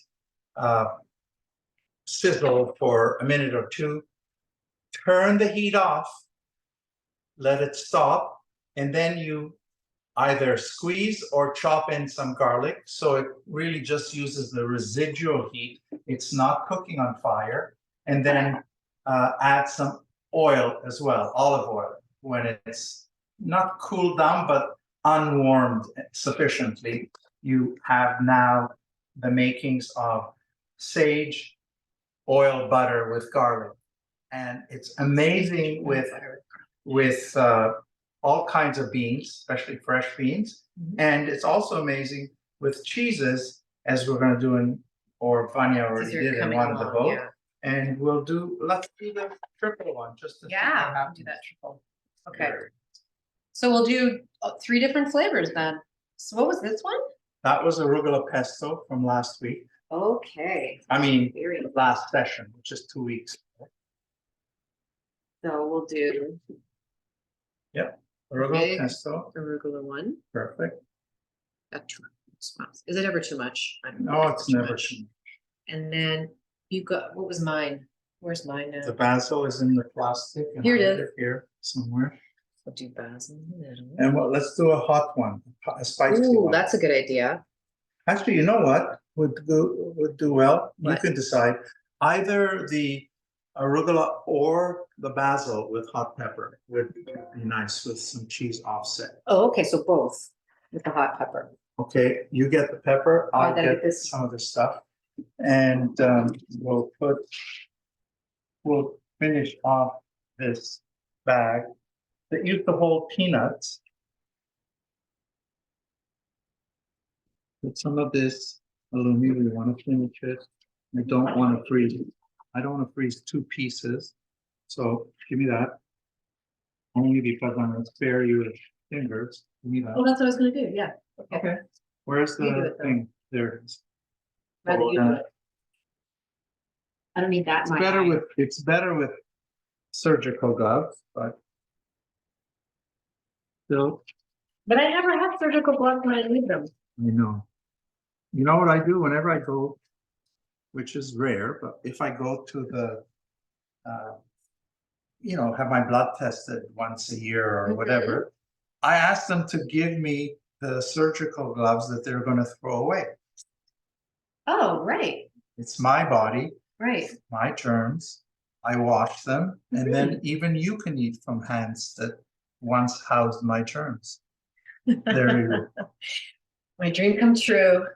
Speaker 2: sizzle for a minute or two, turn the heat off, let it stop, and then you either squeeze or chop in some garlic. So it really just uses the residual heat. It's not cooking on fire. And then add some oil as well, olive oil, when it's not cooled down, but unwarmed sufficiently. You have now the makings of sage, oil, butter with garlic. And it's amazing with all kinds of beans, especially fresh beans. And it's also amazing with cheeses, as we're going to do in, or Vanya already did in one of the both.
Speaker 1: Yeah.
Speaker 2: And let's do the triple one, just to see what
Speaker 1: Yeah,
Speaker 2: happens.
Speaker 1: do that triple. Okay. So we'll do 3 different flavors then. So what was this one?
Speaker 2: That was arugula pesto from last week.
Speaker 1: Okay.
Speaker 2: I mean,
Speaker 1: Very.
Speaker 2: last session, which is 2 weeks.
Speaker 1: So we'll do
Speaker 2: Arugula
Speaker 1: Big.
Speaker 2: pesto,
Speaker 1: arugula one.
Speaker 2: perfect.
Speaker 1: That's too much. Is it ever too much? I don't know
Speaker 2: No,
Speaker 1: if
Speaker 2: it's never
Speaker 1: much.
Speaker 2: too much.
Speaker 1: And then you got, what was mine? Where's mine now?
Speaker 2: The basil is in the plastic. And
Speaker 1: Here it
Speaker 2: I have
Speaker 1: is.
Speaker 2: Here somewhere.
Speaker 1: We'll do basil in the middle.
Speaker 2: And let's do a hot one, a spicy
Speaker 1: Ooh,
Speaker 2: one.
Speaker 1: that's a good idea.
Speaker 2: Actually, you know what would do well? You
Speaker 1: What?
Speaker 2: can decide. Either the arugula or the basil with hot pepper would be nice with some cheese offset.
Speaker 1: Oh, okay, so both with the hot pepper.
Speaker 2: Okay, you get the pepper, I'll
Speaker 1: then
Speaker 2: get
Speaker 1: this-
Speaker 2: some of the stuff. And we'll finish off this bag that used to hold peanuts. Put some of this aluminum, we want to finish it. I don't want to freeze it. I don't want to freeze 2 pieces. So give me that. Only because I'm going to spare your fingers. Give me that.
Speaker 1: Oh, that's what I was gonna do, yeah.
Speaker 2: Okay. Where's
Speaker 1: You do
Speaker 2: the
Speaker 1: it, though.
Speaker 2: thing? There it is.
Speaker 1: Rather you do it. I don't need that. in my
Speaker 2: It's better with surgical gloves, but still,
Speaker 1: But I never have surgical gloves when I leave them.
Speaker 2: you know. You know what I do whenever I go, which is rare, but if I go to the, have my blood tested once a year or whatever, I ask them to give me the surgical gloves that they're going to throw away.
Speaker 1: Oh, right,
Speaker 2: It's my body,
Speaker 1: right.
Speaker 2: my germs. I wash them, and then even you can eat from hands that once housed my germs. There you
Speaker 1: My dream come true.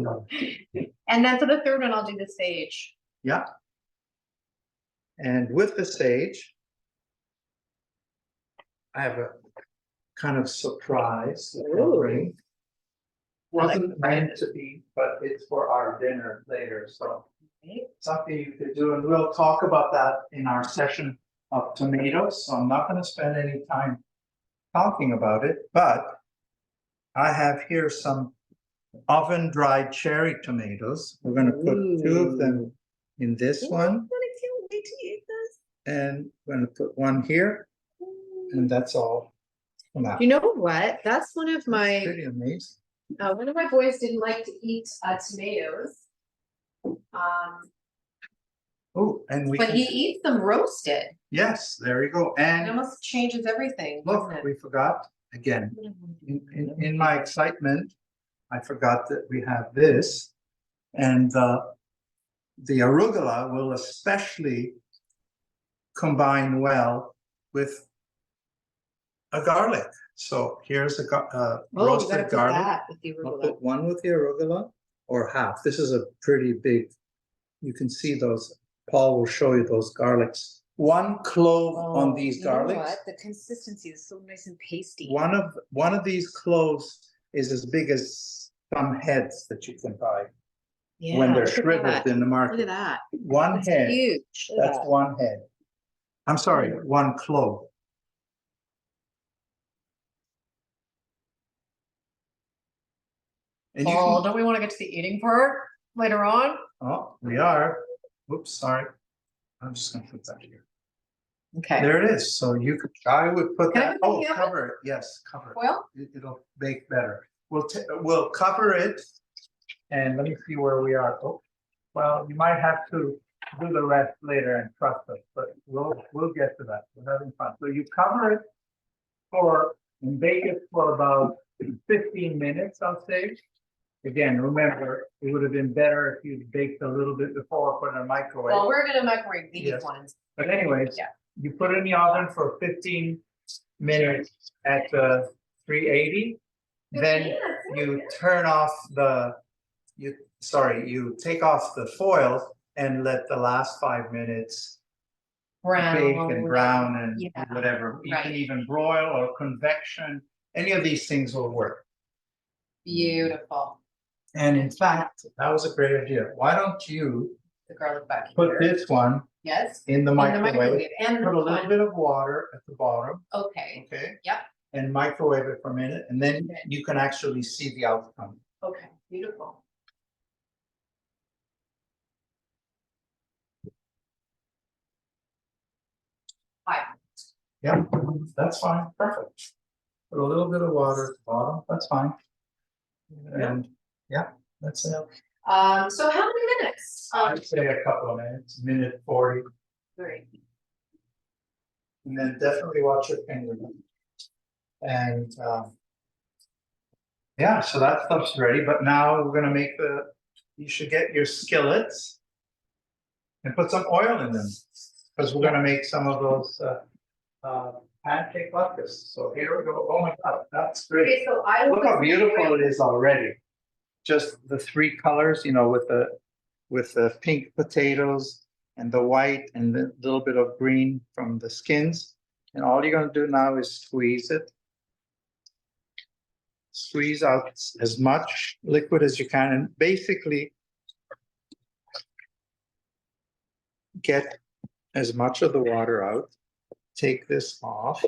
Speaker 2: go.
Speaker 1: And then for the third one, I'll do the sage.
Speaker 2: Yeah. And with the sage, I have a kind of surprise.
Speaker 1: Ooh.
Speaker 2: Wasn't meant to be, but it's for our dinner later, so something you could do, and we'll talk about that in our session of tomatoes, so I'm not going to spend any time talking about it, but I have here some oven-dried cherry tomatoes. We're going to put 2 of them in this one,
Speaker 1: I can't wait to eat this.
Speaker 2: and we're going to put one here, and that's all for now.
Speaker 1: You know what? That's one of
Speaker 2: That's
Speaker 1: my
Speaker 2: pretty amazing.
Speaker 1: one of my boys didn't like to eat tomatoes.
Speaker 2: Oh, and we
Speaker 1: But
Speaker 2: can,
Speaker 1: he eats them roasted.
Speaker 2: yes, there you go.
Speaker 1: It
Speaker 2: And
Speaker 1: almost changes everything,
Speaker 2: look,
Speaker 1: doesn't it?
Speaker 2: we forgot again. In my excitement, I forgot that we have this, and the arugula will especially combine well with a garlic. So here's a
Speaker 1: Oh, you gotta
Speaker 2: roasted
Speaker 1: put
Speaker 2: garlic.
Speaker 1: that with the
Speaker 2: I'll
Speaker 1: arugula.
Speaker 2: put one with the arugula, or half. This is a pretty big. You can see those. Paul will show you those garlics. 1 clove on these
Speaker 1: You know
Speaker 2: garlics.
Speaker 1: what? The consistency is so nice and pasty.
Speaker 2: One of these cloves is as big as some heads that you can buy
Speaker 1: Yeah,
Speaker 2: when they're
Speaker 1: look at
Speaker 2: shriveled
Speaker 1: that.
Speaker 2: in the
Speaker 1: Look
Speaker 2: market.
Speaker 1: at that.
Speaker 2: One
Speaker 1: That's
Speaker 2: head.
Speaker 1: huge. Look at
Speaker 2: That's
Speaker 1: that.
Speaker 2: 1 head. I'm sorry, 1 clove. And you
Speaker 1: Oh,
Speaker 2: can,
Speaker 1: don't we want to get to the eating part later on?
Speaker 2: we are. Oops, sorry. I'm just gonna put that here.
Speaker 1: Okay.
Speaker 2: There it is. So I would put
Speaker 1: Can I
Speaker 2: that,
Speaker 1: put it in the oven?
Speaker 2: cover it. Yes, cover it.
Speaker 1: Foil?
Speaker 2: It'll bake better. We'll cover it. And let me see where we are. Oh, well, you might have to do the rest later and trust us, but we'll get to that. We're having fun. So you cover it and bake it for about 15 minutes, I'll say. Again, remember, it would have been better if you baked a little bit before, put it in a microwave.
Speaker 1: Well, we're gonna microwave these
Speaker 2: Yes.
Speaker 1: ones.
Speaker 2: But anyways,
Speaker 1: Yeah.
Speaker 2: you put it in the oven for 15 minutes at 380. Then you turn off you take off the foil and let the last 5 minutes bake and brown and
Speaker 1: Yeah.
Speaker 2: whatever. You can
Speaker 1: Right.
Speaker 2: even broil or convection. Any of these things will work.
Speaker 1: Beautiful.
Speaker 2: And in fact, that was a great idea. Why don't you
Speaker 1: The garlic butter.
Speaker 2: put this one
Speaker 1: Yes.
Speaker 2: in the
Speaker 1: In the
Speaker 2: microwave?
Speaker 1: and
Speaker 2: Put a little
Speaker 1: one-
Speaker 2: bit of water at the bottom,
Speaker 1: Okay.
Speaker 2: okay?
Speaker 1: Yep.
Speaker 2: And microwave it for a minute, and then
Speaker 1: Okay.
Speaker 2: you can actually see the outcome.
Speaker 1: Okay. Beautiful. Hi.
Speaker 2: Yeah, that's fine, perfect. Put a little bit of water at the bottom, that's fine. And, yeah, that's it.
Speaker 1: So how many minutes?
Speaker 2: I'd say a couple of minutes, minute 40,
Speaker 1: 3.
Speaker 2: and then definitely watch your finger. And, yeah, so that stuff's ready, but now we're gonna make you should get your skillets and put some oil in them, because we're gonna make some of those, pancake latkes. So here we go. Oh my God, that's great.
Speaker 1: Okay, so I will.
Speaker 2: Look how beautiful it is already. Just the 3 colors, with the pink potatoes and the white and the little bit of green from the skins. And all you're gonna do now is squeeze it. Squeeze out as much liquid as you can, and basically get as much of the water out. Take this off.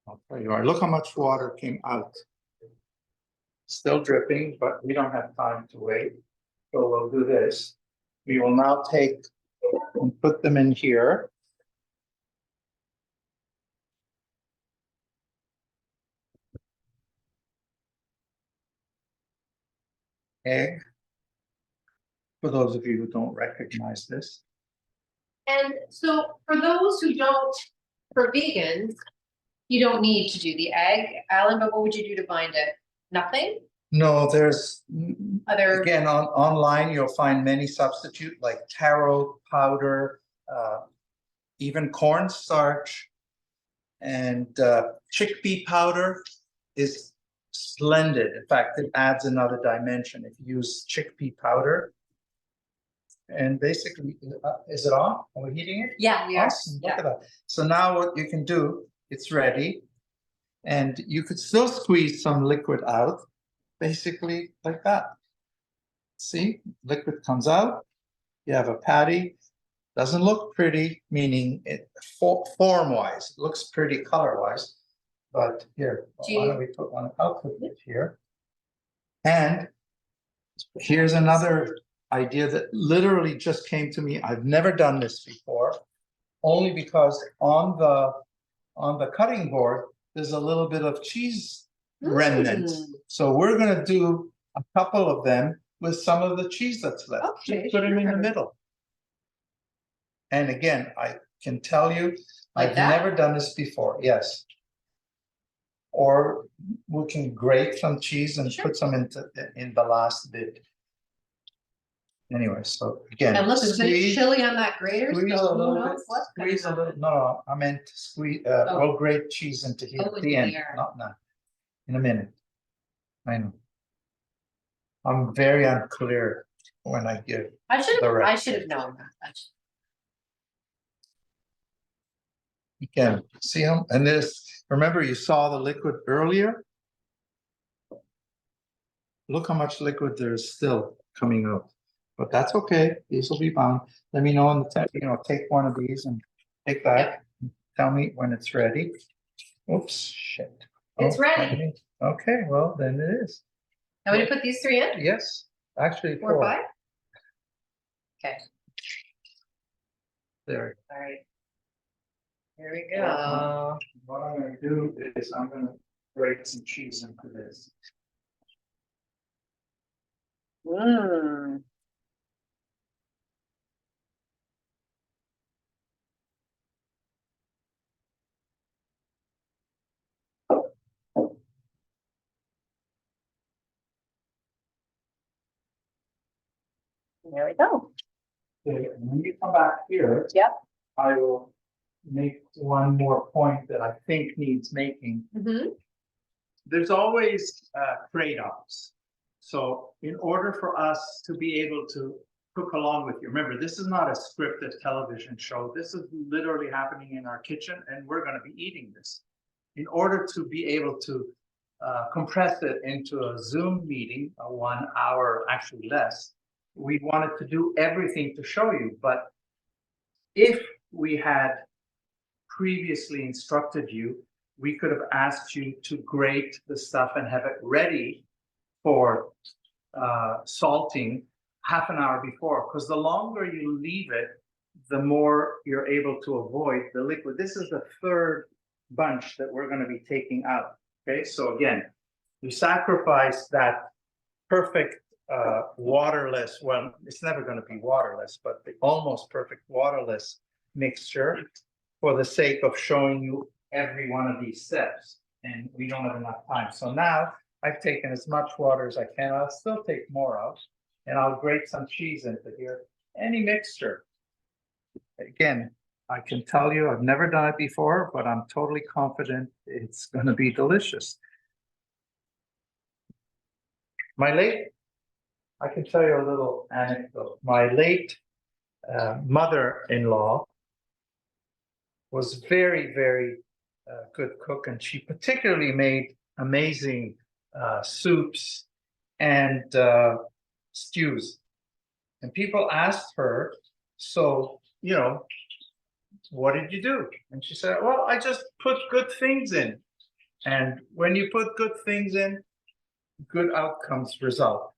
Speaker 2: I'll tell you what, look how much water came out. Still dripping, but we don't have time to wait. So we'll do this. We will now take and put them in here. Egg. For those of you who don't recognize this.
Speaker 1: And so for those who don't, for vegans, you don't need to do the egg, Alan, but what would you do to bind it? Nothing?
Speaker 2: No, there's
Speaker 1: Other,
Speaker 2: again online you'll find many substitute like taro powder, even cornstarch, and chickpea powder is splendid. In fact, it adds another dimension if you use chickpea powder. And basically, is it on? Are we heating it?
Speaker 1: yeah, we are.
Speaker 2: Awesome, look at that. So now what you can do, it's ready. And you could still squeeze some liquid out, basically like that. See, liquid comes out. You have a patty. Doesn't look pretty, meaning it form-wise, it looks pretty color-wise. But here, why don't we put one? I'll put it here. And here's another idea that literally just came to me. I've never done this before, only because on the cutting board, there's a little bit of cheese remnant. So we're gonna do a couple of them with some of the cheese that's left.
Speaker 1: Okay,
Speaker 2: Just put them in the
Speaker 1: sure.
Speaker 2: middle. And again, I can tell you,
Speaker 1: Like
Speaker 2: I've
Speaker 1: that?
Speaker 2: never done this before, yes. Or we can grate some cheese and
Speaker 1: Sure.
Speaker 2: put some in the last bit. Anyway, so again,
Speaker 1: And look, it's a bit
Speaker 2: squeeze,
Speaker 1: chilly on that grater,
Speaker 2: squeeze a
Speaker 1: so who
Speaker 2: little bit,
Speaker 1: knows what's gonna
Speaker 2: squeeze a little,
Speaker 1: happen.
Speaker 2: no, I meant squeeze,
Speaker 1: Oh.
Speaker 2: we'll grate cheese into here
Speaker 1: Oh,
Speaker 2: at the
Speaker 1: into
Speaker 2: end,
Speaker 1: there.
Speaker 2: not now, in a minute. I know. I'm very unclear when I give.
Speaker 1: I should
Speaker 2: the
Speaker 1: have
Speaker 2: recipe.
Speaker 1: known that.
Speaker 2: Again, see them, and this, remember you saw the liquid earlier? Look how much liquid there is still coming out, but that's okay, these will be fine. Let me know in the text, take one of these and take that. Tell me when it's ready. Oops, shit.
Speaker 1: It's ready.
Speaker 2: Okay, well, then it is.
Speaker 1: I'm gonna put these 3 in,
Speaker 2: Yes, actually
Speaker 1: 4 or
Speaker 2: 4.
Speaker 1: 5? Okay,
Speaker 2: There.
Speaker 1: all right. Here we go.
Speaker 2: What I'm gonna do is I'm gonna grate some cheese into this.
Speaker 1: Mmm. There we go.
Speaker 2: Okay, and when you come back here.
Speaker 1: Yep.
Speaker 2: I will make one more point that I think needs making.
Speaker 1: Mm-hmm.
Speaker 2: There's always trade-offs. So in order for us to be able to cook along with you, remember, this is not a scripted television show. This is literally happening in our kitchen, and we're going to be eating this. In order to be able to compress it into a Zoom meeting, a 1 hour, actually less, we wanted to do everything to show you. But if we had previously instructed you, we could have asked you to grate the stuff and have it ready for salting half an hour before, because the longer you leave it, the more you're able to avoid the liquid. This is the third bunch that we're going to be taking out. Okay, so again, you sacrifice that perfect waterless, well, it's never going to be waterless, but the almost perfect waterless mixture for the sake of showing you every one of these steps, and we don't have enough time. So now I've taken as much water as I can. I'll still take more out, and I'll grate some cheese into here. Any mixture. Again, I can tell you I've never done it before, but I'm totally confident it's going to be delicious. I can tell you a little anecdote. My late mother-in-law was very, very good cook, and she particularly made amazing soups and stews. And people asked her, so, you know, what did you do? And she said, well, I just put good things in. And when you put good things in, good outcomes result.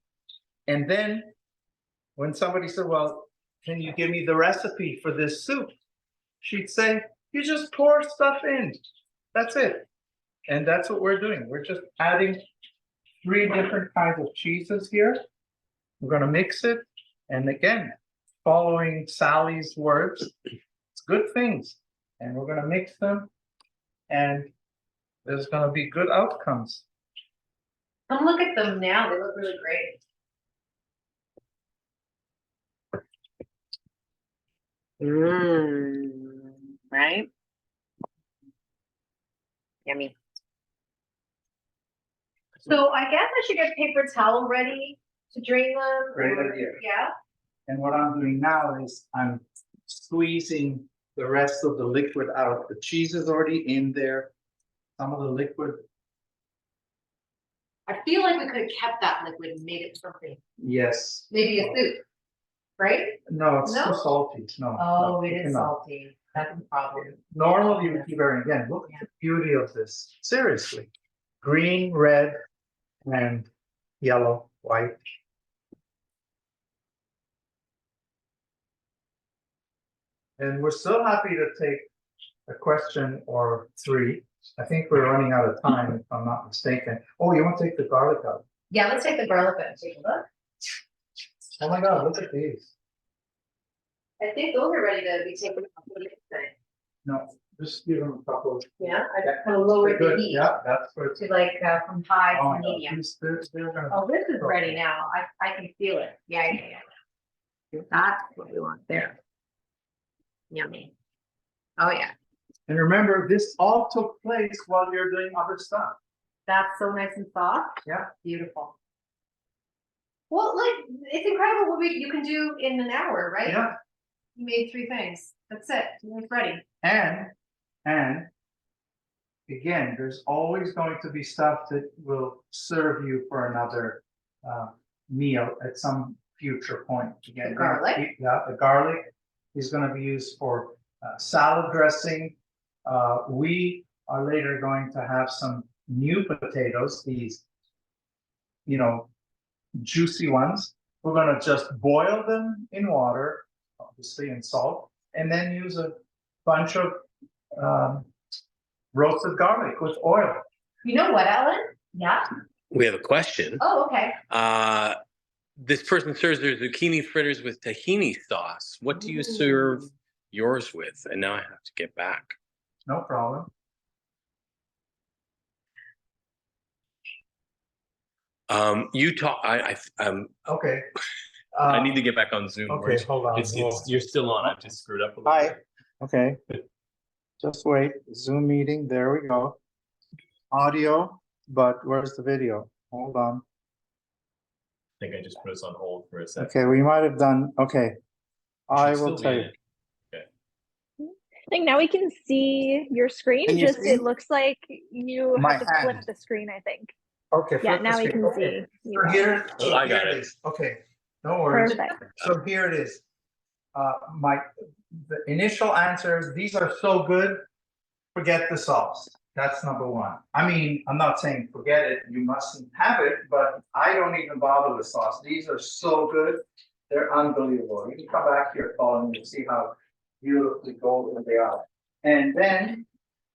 Speaker 2: And then when somebody said, well, can you give me the recipe for this soup? She'd say, you just pour stuff in. That's it. And that's what we're doing. We're just adding 3 different kinds of cheeses here. We're going to mix it. And again, following Sally's words, it's good things. And we're going to mix them. And there's going to be good outcomes.
Speaker 1: Come look at them now. They look really great. Right? Yummy. So I guess I should get paper towel ready to drain them.
Speaker 2: Great idea.
Speaker 1: Yeah.
Speaker 2: And what I'm doing now is I'm squeezing the rest of the liquid out. The cheese is already in there. Some of the liquid.
Speaker 1: I feel like we could have kept that liquid and made it something.
Speaker 2: Yes.
Speaker 1: Maybe a soup, right?
Speaker 2: No, it's
Speaker 1: No?
Speaker 2: too salty. No.
Speaker 1: Oh,
Speaker 2: no,
Speaker 1: it
Speaker 2: you
Speaker 1: is
Speaker 2: cannot.
Speaker 1: salty. That's the problem.
Speaker 2: Normally you would keep it again. Look at the beauty of this. Seriously. Green, red, and yellow, white. And we're still happy to take a question or 3. I think we're running out of time, if I'm not mistaken. Oh, you want to take the garlic out?
Speaker 1: Yeah, let's take the garlic and take a look.
Speaker 2: Oh my God, look at these.
Speaker 1: I think those are ready to be taken off. What do you think?
Speaker 2: No, just give them a couple.
Speaker 1: Yeah, I
Speaker 2: Yeah,
Speaker 1: kind of lowered the
Speaker 2: Good.
Speaker 1: heat
Speaker 2: Yeah, that's good.
Speaker 1: to like from high
Speaker 2: Oh
Speaker 1: to
Speaker 2: my God,
Speaker 1: medium.
Speaker 2: they're gonna.
Speaker 1: Oh, this is ready now. I can feel it. Yeah. That's what we want there. Yummy. Oh yeah.
Speaker 2: And remember, this all took place while you're doing other stuff.
Speaker 1: That's so nice and soft.
Speaker 2: Yeah.
Speaker 1: Beautiful. Well, like it's incredible what you can do in an hour, right?
Speaker 2: Yeah.
Speaker 1: You made 3 things. That's it. It's ready.
Speaker 2: And again, there's always going to be stuff that will serve you for another meal at some future point. Again,
Speaker 1: The garlic?
Speaker 2: Yeah, the garlic is going to be used for salad dressing. We are later going to have some new potatoes, these, you know, juicy ones. We're going to just boil them in water, obviously, and salt, and then use a bunch of roasted garlic with oil.
Speaker 1: You know what, Ellen? Yeah.
Speaker 4: We have a question.
Speaker 1: Oh, okay.
Speaker 4: This person serves their zucchini fritters with tahini sauce. What do you serve yours with? And now I have to get back.
Speaker 2: No problem.
Speaker 4: You talk.
Speaker 2: Okay.
Speaker 4: I need to get back on Zoom.
Speaker 2: Okay, hold on.
Speaker 4: You're still on. I've just screwed up a little
Speaker 2: Hi.
Speaker 4: bit.
Speaker 2: Okay. Just wait. Zoom meeting. There we go. Audio, but where's the video? Hold on.
Speaker 4: I think I just put us on hold for a second.
Speaker 2: Okay, we might have done. Okay. I
Speaker 4: Should
Speaker 2: will
Speaker 4: still
Speaker 2: tell
Speaker 4: be
Speaker 2: you.
Speaker 4: in it.
Speaker 3: I think now we can see your screen.
Speaker 2: Can you
Speaker 3: Just
Speaker 2: see?
Speaker 3: it looks like you
Speaker 2: My
Speaker 3: have to flip
Speaker 2: hand.
Speaker 3: the screen, I think.
Speaker 2: Okay.
Speaker 3: Yeah,
Speaker 2: flip
Speaker 3: now
Speaker 2: the
Speaker 3: we
Speaker 2: screen.
Speaker 3: can
Speaker 2: Okay.
Speaker 3: see.
Speaker 2: So here,
Speaker 4: Oh, I got
Speaker 2: here
Speaker 4: it.
Speaker 2: is. Okay. No worries.
Speaker 3: Perfect.
Speaker 2: So here it is. The initial answers, these are so good, forget the sauce. That's number one. I mean, I'm not saying forget it, you mustn't have it, but I don't even bother with sauce. These are so good, they're unbelievable. You can come back here, Paul, and you'll see how beautifully golden they are. And then,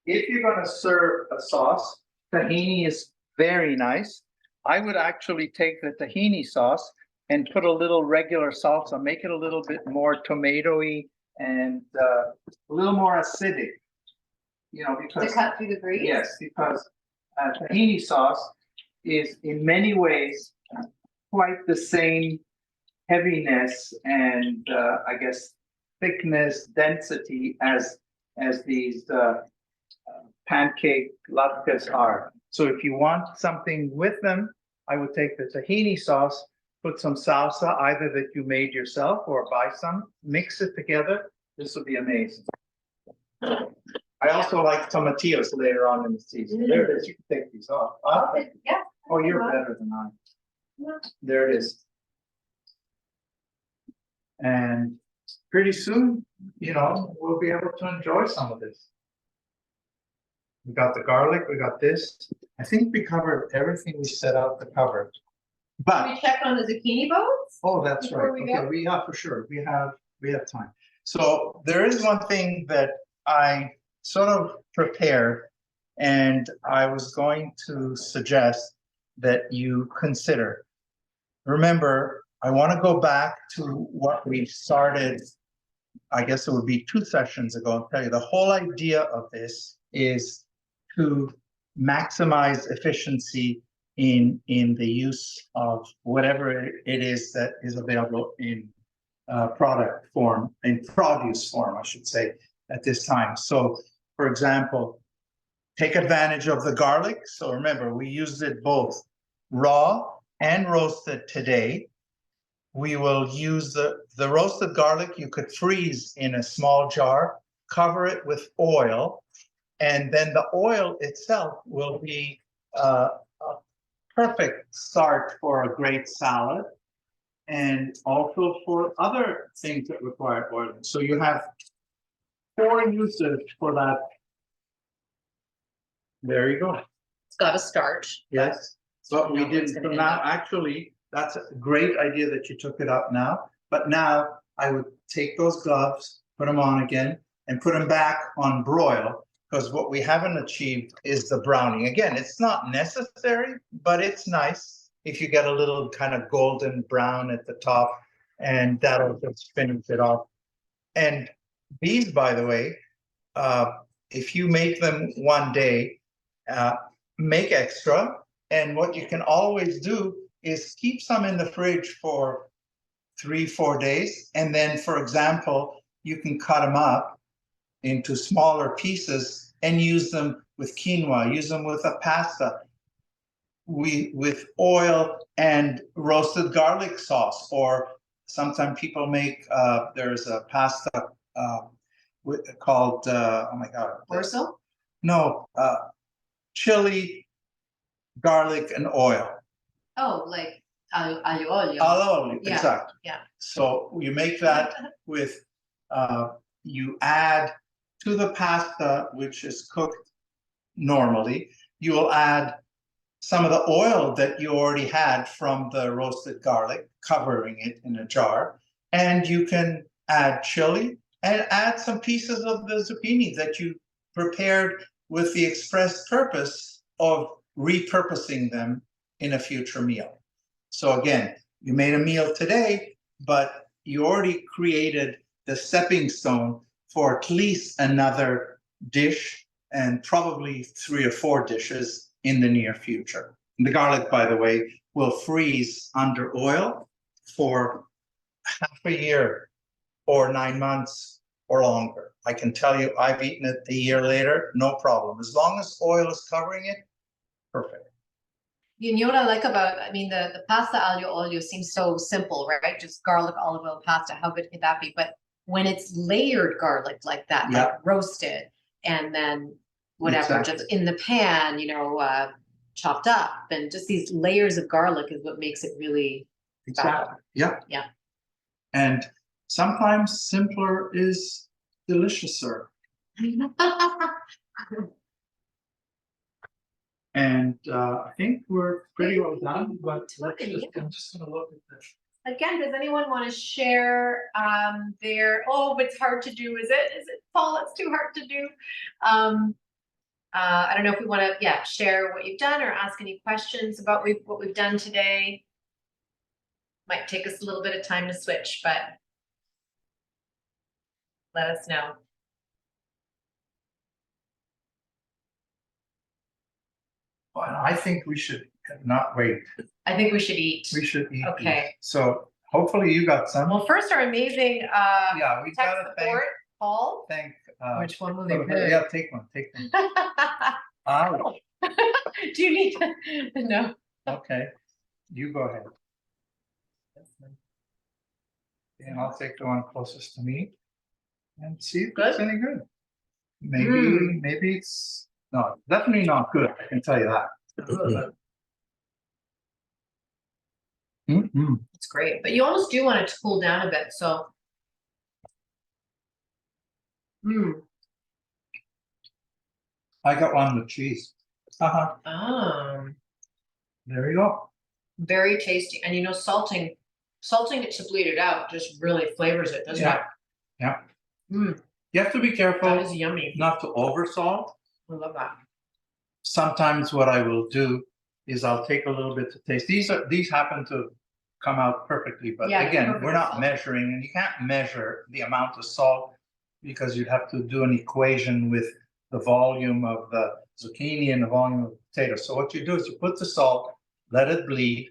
Speaker 2: if you're gonna serve a sauce, tahini is very nice. I would actually take the tahini sauce and put a little regular salsa, make it a little bit more tomatoey and a little more acidic. You know,
Speaker 1: To
Speaker 2: because
Speaker 1: cut through the grease?
Speaker 2: yes, because tahini sauce is in many ways quite the same heaviness and I guess thickness, density as these pancake latkes are. So if you want something with them, I would take the tahini sauce, put some salsa, either that you made yourself or buy some, mix it together. This would be amazing. I also like tomatillos later on in the season. There it is. You can take these off.
Speaker 1: Okay, yeah.
Speaker 2: Oh, you're better than I.
Speaker 1: Yeah.
Speaker 2: There it is. And pretty soon, you know, we'll be able to enjoy some of this. We got the garlic, we got this. I think we covered everything we set out to cover.
Speaker 1: Can
Speaker 2: But,
Speaker 1: we check on the zucchini bones?
Speaker 2: oh, that's
Speaker 1: Before
Speaker 2: right.
Speaker 1: we
Speaker 2: Okay,
Speaker 1: go?
Speaker 2: we have for sure. We have time. So there is one thing that I sort of prepared, and I was going to suggest that you consider. Remember, I want to go back to what we started, I guess it would be 2 sessions ago, and tell you the whole idea of this is to maximize efficiency in the use of whatever it is that is available in product form, in produce form, I should say, at this time. So, for example, take advantage of the garlic. So remember, we used it both raw and roasted today. We will use the roasted garlic. You could freeze in a small jar, cover it with oil, and then the oil itself will be a perfect start for a great salad and also for other things that require oil. So you have 4 uses for that. There you go.
Speaker 1: It's got a starch.
Speaker 2: Yes, but we
Speaker 1: No, it's
Speaker 2: didn't.
Speaker 1: gonna
Speaker 2: So
Speaker 1: end
Speaker 2: now,
Speaker 1: up-
Speaker 2: actually, that's a great idea that you took it up now. But now I would take those gloves, put them on again, and put them back on broil. Because what we haven't achieved is the browning. Again, it's not necessary, but it's nice if you get a little kind of golden brown at the top, and that'll just finish it off. And these, by the way, if you make them one day, make extra. And what you can always do is keep some in the fridge for 3-4 days. And then, for example, you can cut them up into smaller pieces and use them with quinoa, use them with a pasta, with oil and roasted garlic sauce. Or sometimes people make, there's a pasta called, oh my God.
Speaker 1: Orzo?
Speaker 2: No, chili, garlic, and oil.
Speaker 1: Oh, like aglio olio.
Speaker 2: Olio,
Speaker 1: Yeah,
Speaker 2: exactly.
Speaker 1: yeah.
Speaker 2: So you make that with, you add to the pasta, which is cooked normally, you will add some of the oil that you already had from the roasted garlic, covering it in a jar. And you can add chili and add some pieces of the zucchini that you prepared with the express purpose of repurposing them in a future meal. So again, you made a meal today, but you already created the stepping stone for at least another dish and probably 3 or 4 dishes in the near future. And the garlic, by the way, will freeze under oil for half a year or 9 months or longer. I can tell you, I've eaten it a year later, no problem. As long as oil is covering it, perfect.
Speaker 1: You know what I like about, I mean, the pasta aglio olio seems so simple, right? Just garlic, olive oil, pasta. How good could that be? But when it's layered garlic like that,
Speaker 2: Yeah.
Speaker 1: like roasted, and then whatever,
Speaker 2: Exactly.
Speaker 1: just in the pan, chopped up, and just these layers of garlic is what makes it really
Speaker 2: Exactly. Yeah.
Speaker 1: Yeah.
Speaker 2: And sometimes simpler is deliciouser. And I think we're pretty well done, but I'm just gonna look at this.
Speaker 1: Again, does anyone want to share it's hard to do, is it, Paul? It's too hard to do. I don't know if we want to, share what you've done or ask any questions about what we've done today. Might take us a little bit of time to switch, but let us know.
Speaker 2: Well, I think we should not wait.
Speaker 1: I think we should eat.
Speaker 2: We should eat.
Speaker 1: Okay.
Speaker 2: These. So hopefully you got some.
Speaker 1: Well, first, our amazing
Speaker 2: Yeah, we
Speaker 1: tech
Speaker 2: gotta
Speaker 1: support, Paul.
Speaker 2: thank.
Speaker 1: Which one will they pick?
Speaker 2: Yeah, take one.
Speaker 1: Do you need to? No.
Speaker 2: Okay, you go ahead. And I'll take the one closest to me and see if it's any good. Maybe it's no, definitely not good. I can tell you that.
Speaker 1: It's great, but you almost do want it to cool down a bit. So,
Speaker 2: I got one with cheese. There you go.
Speaker 1: Very tasty, and salting it to bleed it out just really flavors it, doesn't it?
Speaker 2: Yeah. You have to be careful.
Speaker 1: That is yummy.
Speaker 2: Not to over salt.
Speaker 1: I love that.
Speaker 2: Sometimes what I will do is I'll take a little bit to taste. These happen to come out perfectly, but again, we're not measuring, and you can't measure the amount of salt because you'd have to do an equation with the volume of the zucchini and the volume of the potato. So what you do is you put the salt, let it bleed,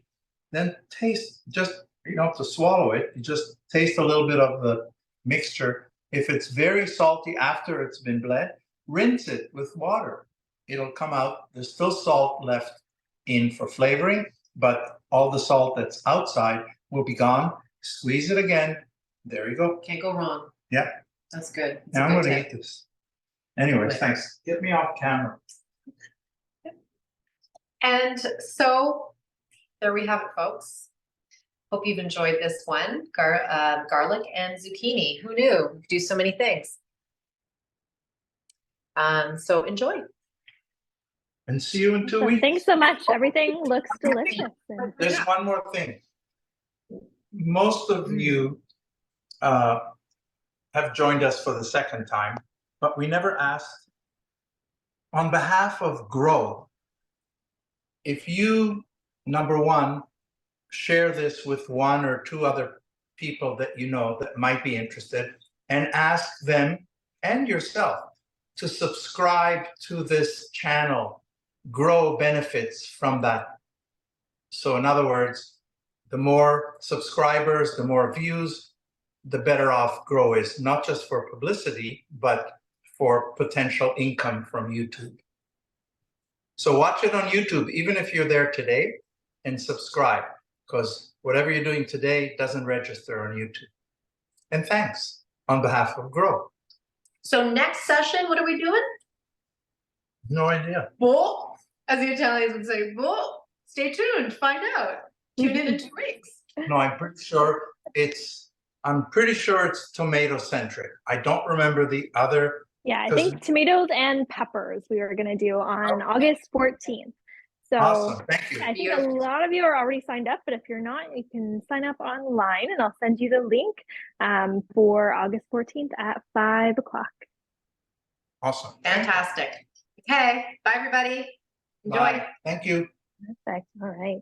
Speaker 2: then taste, just to swallow it, you just taste a little bit of the mixture. If it's very salty after it's been bled, rinse it with water. It'll come out. There's still salt left in for flavoring, but all the salt that's outside will be gone. Squeeze it again. There you go.
Speaker 1: Can't go wrong.
Speaker 2: Yeah.
Speaker 1: That's good.
Speaker 2: Now I'm going to eat this. Anyways, thanks. Get me off camera.
Speaker 1: And so there we have it, folks. Hope you've enjoyed this one. Garlic and zucchini. Who knew? We could do so many things. So enjoy.
Speaker 2: And see you in 2 weeks.
Speaker 3: Thanks so much. Everything looks delicious.
Speaker 2: There's one more thing. Most of you have joined us for the second time, but we never asked. On behalf of Grow, if you, number one, share this with 1 or 2 other people that you know that might be interested, and ask them and yourself to subscribe to this channel. Grow benefits from that. So in other words, the more subscribers, the more views, the better off Grow is, not just for publicity, but for potential income from YouTube. So watch it on YouTube, even if you're there today, and subscribe, because whatever you're doing today doesn't register on YouTube. And thanks on behalf of Grow.
Speaker 1: So next session, what are we doing?
Speaker 2: No idea.
Speaker 1: Well, as the Italians would say, well, stay tuned, find out. Tune in 2 weeks.
Speaker 2: No, I'm pretty sure it's tomato centric. I don't remember the other.
Speaker 3: Yeah, I think tomatoes and peppers we were going to do on August 14th. So
Speaker 2: awesome. Thank you.
Speaker 3: I think a lot of you are already signed up, but if you're not, you can sign up online and I'll send you the link for August 14th at 5 o'clock.
Speaker 2: Awesome.
Speaker 1: Fantastic. Okay, bye everybody. Enjoy.
Speaker 2: Bye. Thank you.
Speaker 3: Perfect. All right.